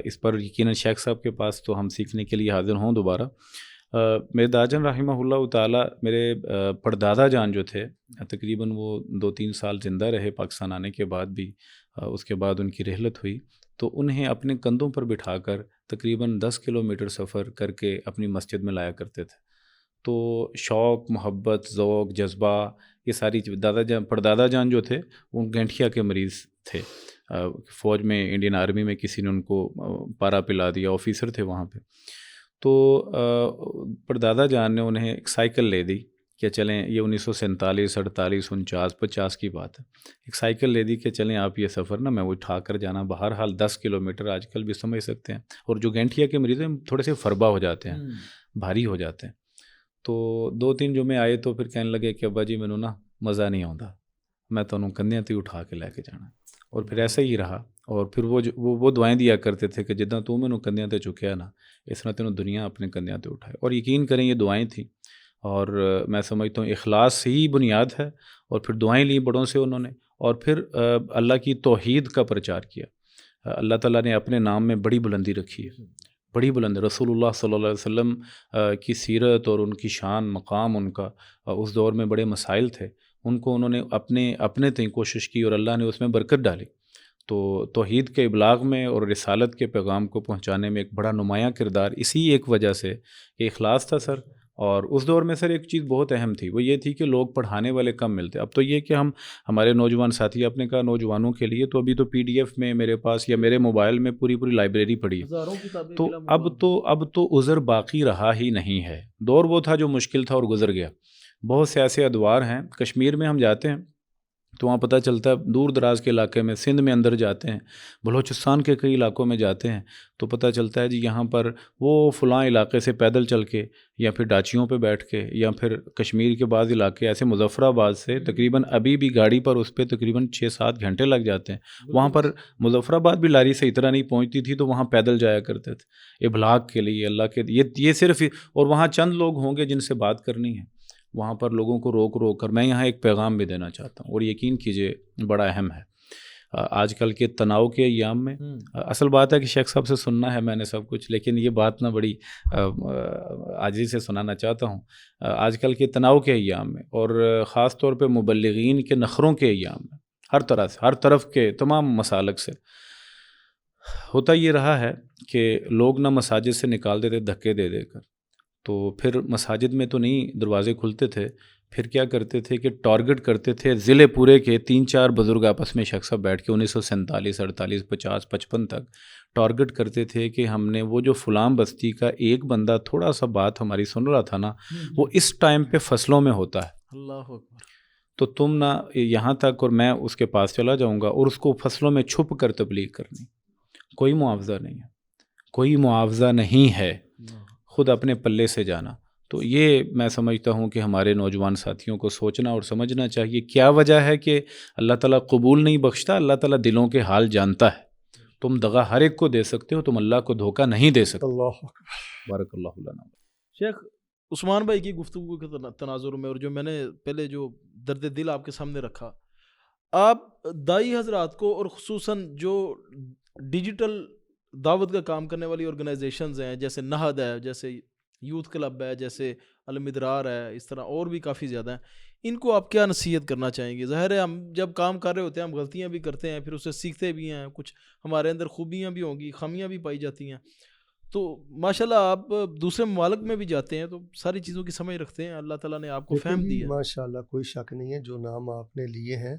اس پر یقیناً شیخ صاحب کے پاس تو ہم سیکھنے کے لیے حاضر ہوں دوبارہ۔ میرے داجن رحمہ اللہ تعالیٰ، میرے پردادا جان جو تھے، تقریباً وہ 2-3 سال زندہ رہے پاکستان آنے کے بعد بھی۔ اس کے بعد ان کی رحلت ہوئی، تو انہیں اپنے کندھوں پر بٹھا کر تقریباً 10 کلومیٹر سفر کر کے اپنی مسجد میں لایا کرتے تھے۔ تو شوق، محبت، ذوق، جذبہ، یہ ساری چیز، پردادا جان جو تھے وہ گینٹھیا کے مریض تھے، فوج میں، انڈین آرمی میں کسی نے ان کو پارا پلا دیا، آفیسر تھے وہاں پہ۔ تو پردادا جان نے انہیں ایک سائیکل لے دی کہ چلیں، یہ 1947، 48، 49، 50 کی بات ہے، ایک سائیکل لے دی کہ چلیں آپ یہ سفر نا میں وہ اٹھا کر جانا، بہرحال 10 کلومیٹر آج کل بھی سمجھ سکتے ہیں، اور جو گینٹھیا کے مریض ہیں تھوڑے سے فربا ہو جاتے ہیں، بھاری ہو جاتے ہیں۔ تو 2-3 جمعے آئے تو پھر کہنے لگے کہ ابا جی مینوں نا مزہ نہیں آتا، میں تمہیں کندھیاں تے اٹھا کے لے کے جانا۔ اور پھر ایسا ہی رہا، اور پھر وہ دعائیں دیا کرتے تھے کہ جداں تو مینوں کندھیاں تے چکیا نا، اس طرح تینوں دنیا اپنے کندھیاں تے اٹھائے۔ اور یقین کریں یہ دعائیں تھیں، اور میں سمجھتا ہوں اخلاص ہی بنیاد ہے، اور پھر دعائیں لیں بڑوں سے انہوں نے، اور پھر اللہ کی توحید کا پرچار کیا۔ اللہ تعالیٰ نے اپنے نام میں بڑی بلندی رکھی ہے، بڑی بلند۔ رسول اللہ صلی اللہ علیہ وسلم کی سیرت اور ان کی شان، مقام ان کا اس دور میں بڑے مسائل تھے، ان کو انہوں نے اپنے تئیں کوشش کی، اور اللہ نے اس میں برکت ڈالی۔ تو توحید کے ابلاغ میں اور رسالت کے پیغام کو پہنچانے میں ایک بڑا نمایاں کردار اسی ایک وجہ سے کہ اخلاص تھا سر۔ اور اس دور میں سر ایک چیز بہت اہم تھی، وہ یہ تھی کہ لوگ پڑھانے والے کم ملتے۔ اب تو یہ کہ ہمارے نوجوان ساتھی، آپ نے کہا نوجوانوں کے لیے، تو ابھی تو PDF میں میرے پاس یا میرے موبائل میں پوری لائبریری پڑھی ہے، تو اب تو عذر باقی رہا ہی نہیں ہے۔ دور وہ تھا جو مشکل تھا اور گزر گیا۔ بہت سے ایسے ادوار ہیں، کشمیر میں ہم جاتے ہیں تو وہاں پتہ چلتا ہے دور دراز کے علاقے میں، سندھ میں اندر جاتے ہیں، بلوچستان کے کئی علاقوں میں جاتے ہیں تو پتہ چلتا ہے جی یہاں پر وہ فلاں علاقے سے پیدل چل کے یا پھر ڈاچیوں پہ بیٹھ کے، یا پھر کشمیر کے بعض علاقے ایسے مظفر آباد سے تقریباً ابھی بھی گاڑی پر اس پہ تقریباً 6-7 گھنٹے لگ جاتے ہیں. وہاں پر مظفر آباد بھی لاری صحیح طرح نہیں پہنچتی تھی تو وہاں پیدل جایا کرتے تھے ابلاغ کے لیے اللہ کے. یہ صرف، اور وہاں چند لوگ ہوں گے جن سے بات کرنی ہے. وہاں پر لوگوں کو روک کر میں یہاں ایک پیغام بھی دینا چاہتا ہوں، اور یقین کیجئے بڑا اہم ہے. آج کل کے تناؤ کے ایام میں اصل بات ہے کہ شیخ صاحب سے سننا ہے میں نے سب کچھ، لیکن یہ بات نہ بڑی عاجزی سے سنانا چاہتا ہوں. آج کل کے تناؤ کے ایام میں، اور خاص طور پہ مبلغین کے نخروں کے ایام میں، ہر طرح سے، ہر طرف کے تمام مسالک سے ہوتا یہ رہا ہے کہ لوگ نہ مساجد سے نکال دیتے دھکے دے دے کر. تو پھر مساجد میں تو نہیں دروازے کھلتے تھے، پھر کیا کرتے تھے کہ ٹارگٹ کرتے تھے ضلع پورے کے 3-4 بزرگ آپس میں شخص بیٹھ کے 1947 48 50 55 تک ٹارگٹ کرتے تھے کہ ہم نے وہ جو فلاں بستی کا ایک بندہ تھوڑا سا بات ہماری سن رہا تھا نا، وہ اس ٹائم پہ فصلوں میں ہوتا ہے، اللہ اکبر، تو تم نہ یہاں تک، اور میں اس کے پاس چلا جاؤں گا اور اس کو فصلوں میں چھپ کر تبلیغ کرنی. کوئی معاوضہ نہیں ہے، کوئی معاوضہ نہیں ہے، خود اپنے پلے سے جانا. تو یہ میں سمجھتا ہوں کہ ہمارے نوجوان ساتھیوں کو سوچنا اور سمجھنا چاہیے کیا وجہ ہے کہ اللہ تعالیٰ قبول نہیں بخشتا. اللہ تعالیٰ دلوں کے حال جانتا ہے. تم دغا ہر ایک کو دے سکتے ہو، تم اللہ کو دھوکہ نہیں دے سکتے. اللہ اکبر. بارک اللہ لنا. شیخ عثمان بھائی کی گفتگو کے تناظر میں، اور جو میں نے پہلے جو درد دل آپ کے سامنے رکھا، آپ دائی حضرات کو اور خصوصاً جو ڈیجیٹل دعوت کا کام کرنے والی آرگنائزیشنز ہیں، جیسے نہد ہے، جیسے یوتھ کلب ہے، جیسے المدرار ہے، اس طرح اور بھی کافی زیادہ ہیں، ان کو آپ کیا نصیحت کرنا چاہیں گے؟ ظاہر ہے ہم جب کام کر رہے ہوتے ہیں ہم غلطیاں بھی کرتے ہیں، پھر اسے سیکھتے بھی ہیں، کچھ ہمارے اندر خوبیاں بھی ہوں گی، خامیاں بھی پائی جاتی ہیں. تو ماشاءاللہ آپ دوسرے ممالک میں بھی جاتے ہیں تو ساری چیزوں کی سمجھ رکھتے ہیں، اللہ تعالیٰ نے آپ کو فہم دی ہے. ماشاء اللہ کوئی شک نہیں ہے، جو نام آپ نے لیے ہیں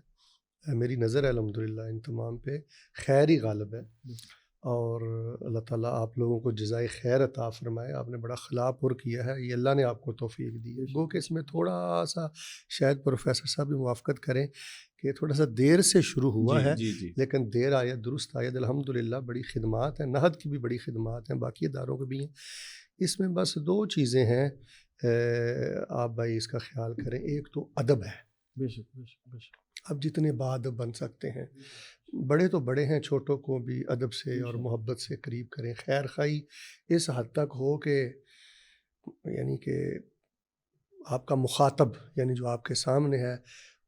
میری نظر ہے الحمدللہ ان تمام پہ خیر ہی غالب ہے، اور اللہ تعالیٰ آپ لوگوں کو جزائے خیر عطا فرمائے. آپ نے بڑا خلا پر کیا ہے، یہ اللہ نے آپ کو توفیق دی ہے. گو کہ اس میں تھوڑا سا شاید پروفیسر صاحب بھی موافقت کریں کہ تھوڑا سا دیر سے شروع ہوا ہے، لیکن دیر آیت درست آیت. الحمدللہ بڑی خدمات ہیں، نہد کی بھی بڑی خدمات ہیں، باقی اداروں کے بھی ہیں. اس میں بس 2 چیزیں ہیں، آپ بھائی اس کا خیال کریں. ایک تو ادب ہے، بے شک بے شک بے شک. اب جتنے بادب بن سکتے ہیں، بڑے تو بڑے ہیں، چھوٹوں کو بھی ادب سے اور محبت سے قریب کریں. خیر خواہی اس حد تک ہو کہ یعنی کہ آپ کا مخاطب، یعنی جو آپ کے سامنے ہے،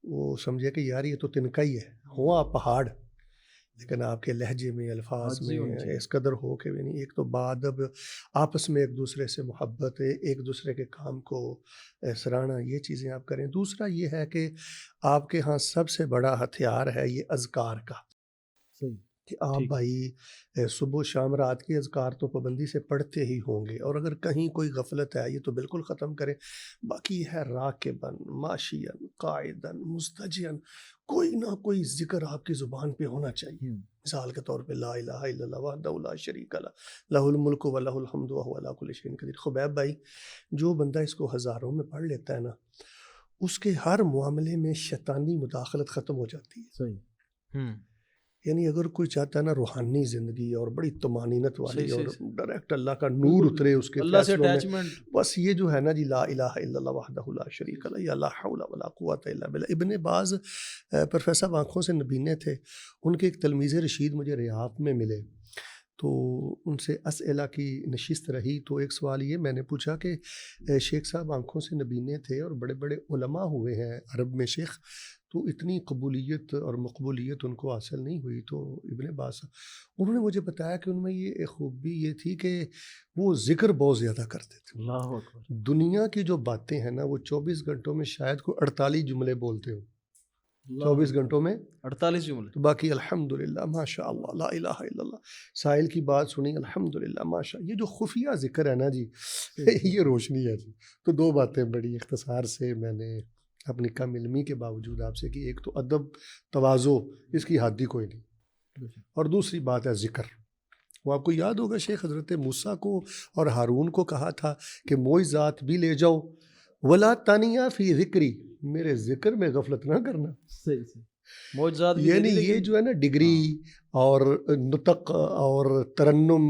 وہ سمجھے کہ یار یہ تو تنکا ہی ہے، ہوا آپ پہاڑ، لیکن آپ کے لہجے میں، الفاظ میں اس قدر ہو کہ یعنی ایک تو بادب آپس میں ایک دوسرے سے محبت، ایک دوسرے کے کام کو سراہنا، یہ چیزیں آپ کریں. دوسرا یہ ہے کہ آپ کے ہاں سب سے بڑا ہتھیار ہے یہ اذکار کا، کہ آپ بھائی صبح و شام رات کے اذکار تو پابندی سے پڑھتے ہی ہوں گے، اور اگر کہیں کوئی غفلت ہے یہ تو بالکل ختم کریں. باقی ہے راکبن، ماشین، قائدن، مستجین، کوئی نہ کوئی ذکر آپ کی زبان پہ ہونا چاہیے. مثال کے طور پہ لا الہ الا اللہ وحدہ لا شریک لہ لہ الملک و لہ الحمد وہو علی کل شیء قدیر. خبیب بھائی جو بندہ اس کو ہزاروں میں پڑھ لیتا ہے نا، اس کے ہر معاملے میں شیطانی مداخلت ختم ہو جاتی ہے. صحیح. یعنی اگر کوئی چاہتا ہے نا روحانی زندگی اور بڑی طمانینت والی اور ڈائریکٹ اللہ کا نور اترے اس کے فیصلوں میں، بس یہ جو ہے نا جی لا الہ الا اللہ وحدہ لا شریک لہ یا لا حول ولا قوۃ الا باللہ. ابن باز پروفیسر آنکھوں سے نبینے تھے، ان کے ایک تلمیذ رشید مجھے ریاض میں ملے، تو ان سے اسئلہ کی نشست رہی. تو ایک سوال یہ میں نے پوچھا کہ شیخ صاحب آنکھوں سے نبینے تھے اور بڑے بڑے علماء ہوئے ہیں عرب میں شیخ، تو اتنی قبولیت اور مقبولیت ان کو حاصل نہیں ہوئی. تو ابن باز انہوں نے مجھے بتایا کہ ان میں یہ خوبی یہ تھی کہ وہ ذکر بہت زیادہ کرتے تھے. اللہ اکبر. دنیا کی جو باتیں ہیں نا، وہ 24 گھنٹوں میں شاید کوئی 48 جملے بولتے ہوں، 24 گھنٹوں میں 48 جملے. تو باقی الحمدللہ ماشاء اللہ لا الہ الا اللہ. سائل کی بات سنی الحمدللہ ماشاء. یہ جو خفیہ ذکر ہے نا جی، یہ روشنی ہے جی. تو 2 باتیں بڑی اختصار سے میں نے اپنی کم علمی کے باوجود آپ سے کی. ایک تو ادب تواضع، اس کی حد ہی کوئی نہیں، اور دوسری بات ہے ذکر. وہ آپ کو یاد ہوگا شیخ حضرت موسیٰ کو اور ہارون کو کہا تھا کہ معجزات بھی لے جاؤ، ولا تانیہ فی ذکری، میرے ذکر میں غفلت نہ کرنا. معجزات بھی یعنی دے دی یہ لیکن جو ہے نا ڈگری اور نطق اور ترنم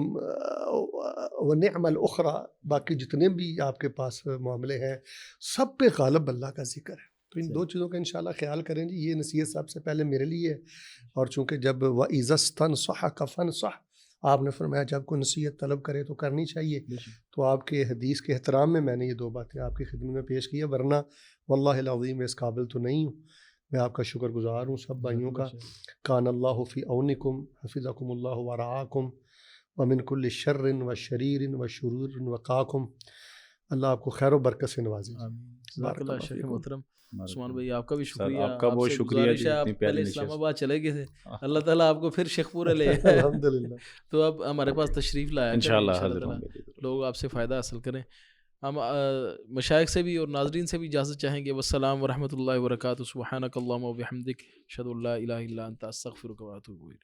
ونعم الاخرى، باقی جتنے بھی آپ کے پاس معاملے ہیں سب پہ غالب اللہ کا ذکر ہے. تو ان دو چیزوں کا انشاءاللہ خیال کریں جی. یہ نصیحت سب سے پہلے میرے لیے ہے، اور چونکہ جب وَإِذَا اسْتَنصَحَكَ فَانصَحْ، آپ نے فرمایا جب کوئی نصیحت طلب کرے تو کرنی چاہیے. تو آپ کے حدیث کے احترام میں نے یہ دو باتیں آپ کی خدمت میں پیش کی ہے، ورنہ واللہ العظیم میں اس قابل تو نہیں ہوں. میں آپ کا شکر گزار ہوں سب بھائیوں کا. کان اللہ فی اونکم حفظکم اللہ ورعاکم ومن کل شر و شریر و شرور وقاکم. اللہ آپ کو خیر و برکت سے نوازے. جزاک اللہ شیخ محترم. عثمان بھائی آپ کا بھی سر شکریہ. آپ کا بہت سے شکریہ گزارش جی ہے، آپ اتنی پیاری پہلے نشست. اسلام آباد چلے گئے تھے، اللہ تعالیٰ آپ کو پھر شیخ پورہ لے آئے. الحمدللہ. تو اب ہمارے پاس تشریف لایا کریں، انشاءاللہ انشاءاللہ حاضر ہوں تعالیٰ گے. لوگ آپ سے فائدہ حاصل کریں. ہم مشائخ سے بھی اور ناظرین سے بھی اجازت چاہیں گے. والسلام ورحمۃ اللہ وبرکاتہ. سبحانک اللہم وبحمدک، اشہد ان لا الہ الا انت، استغفرک واتوب الیک.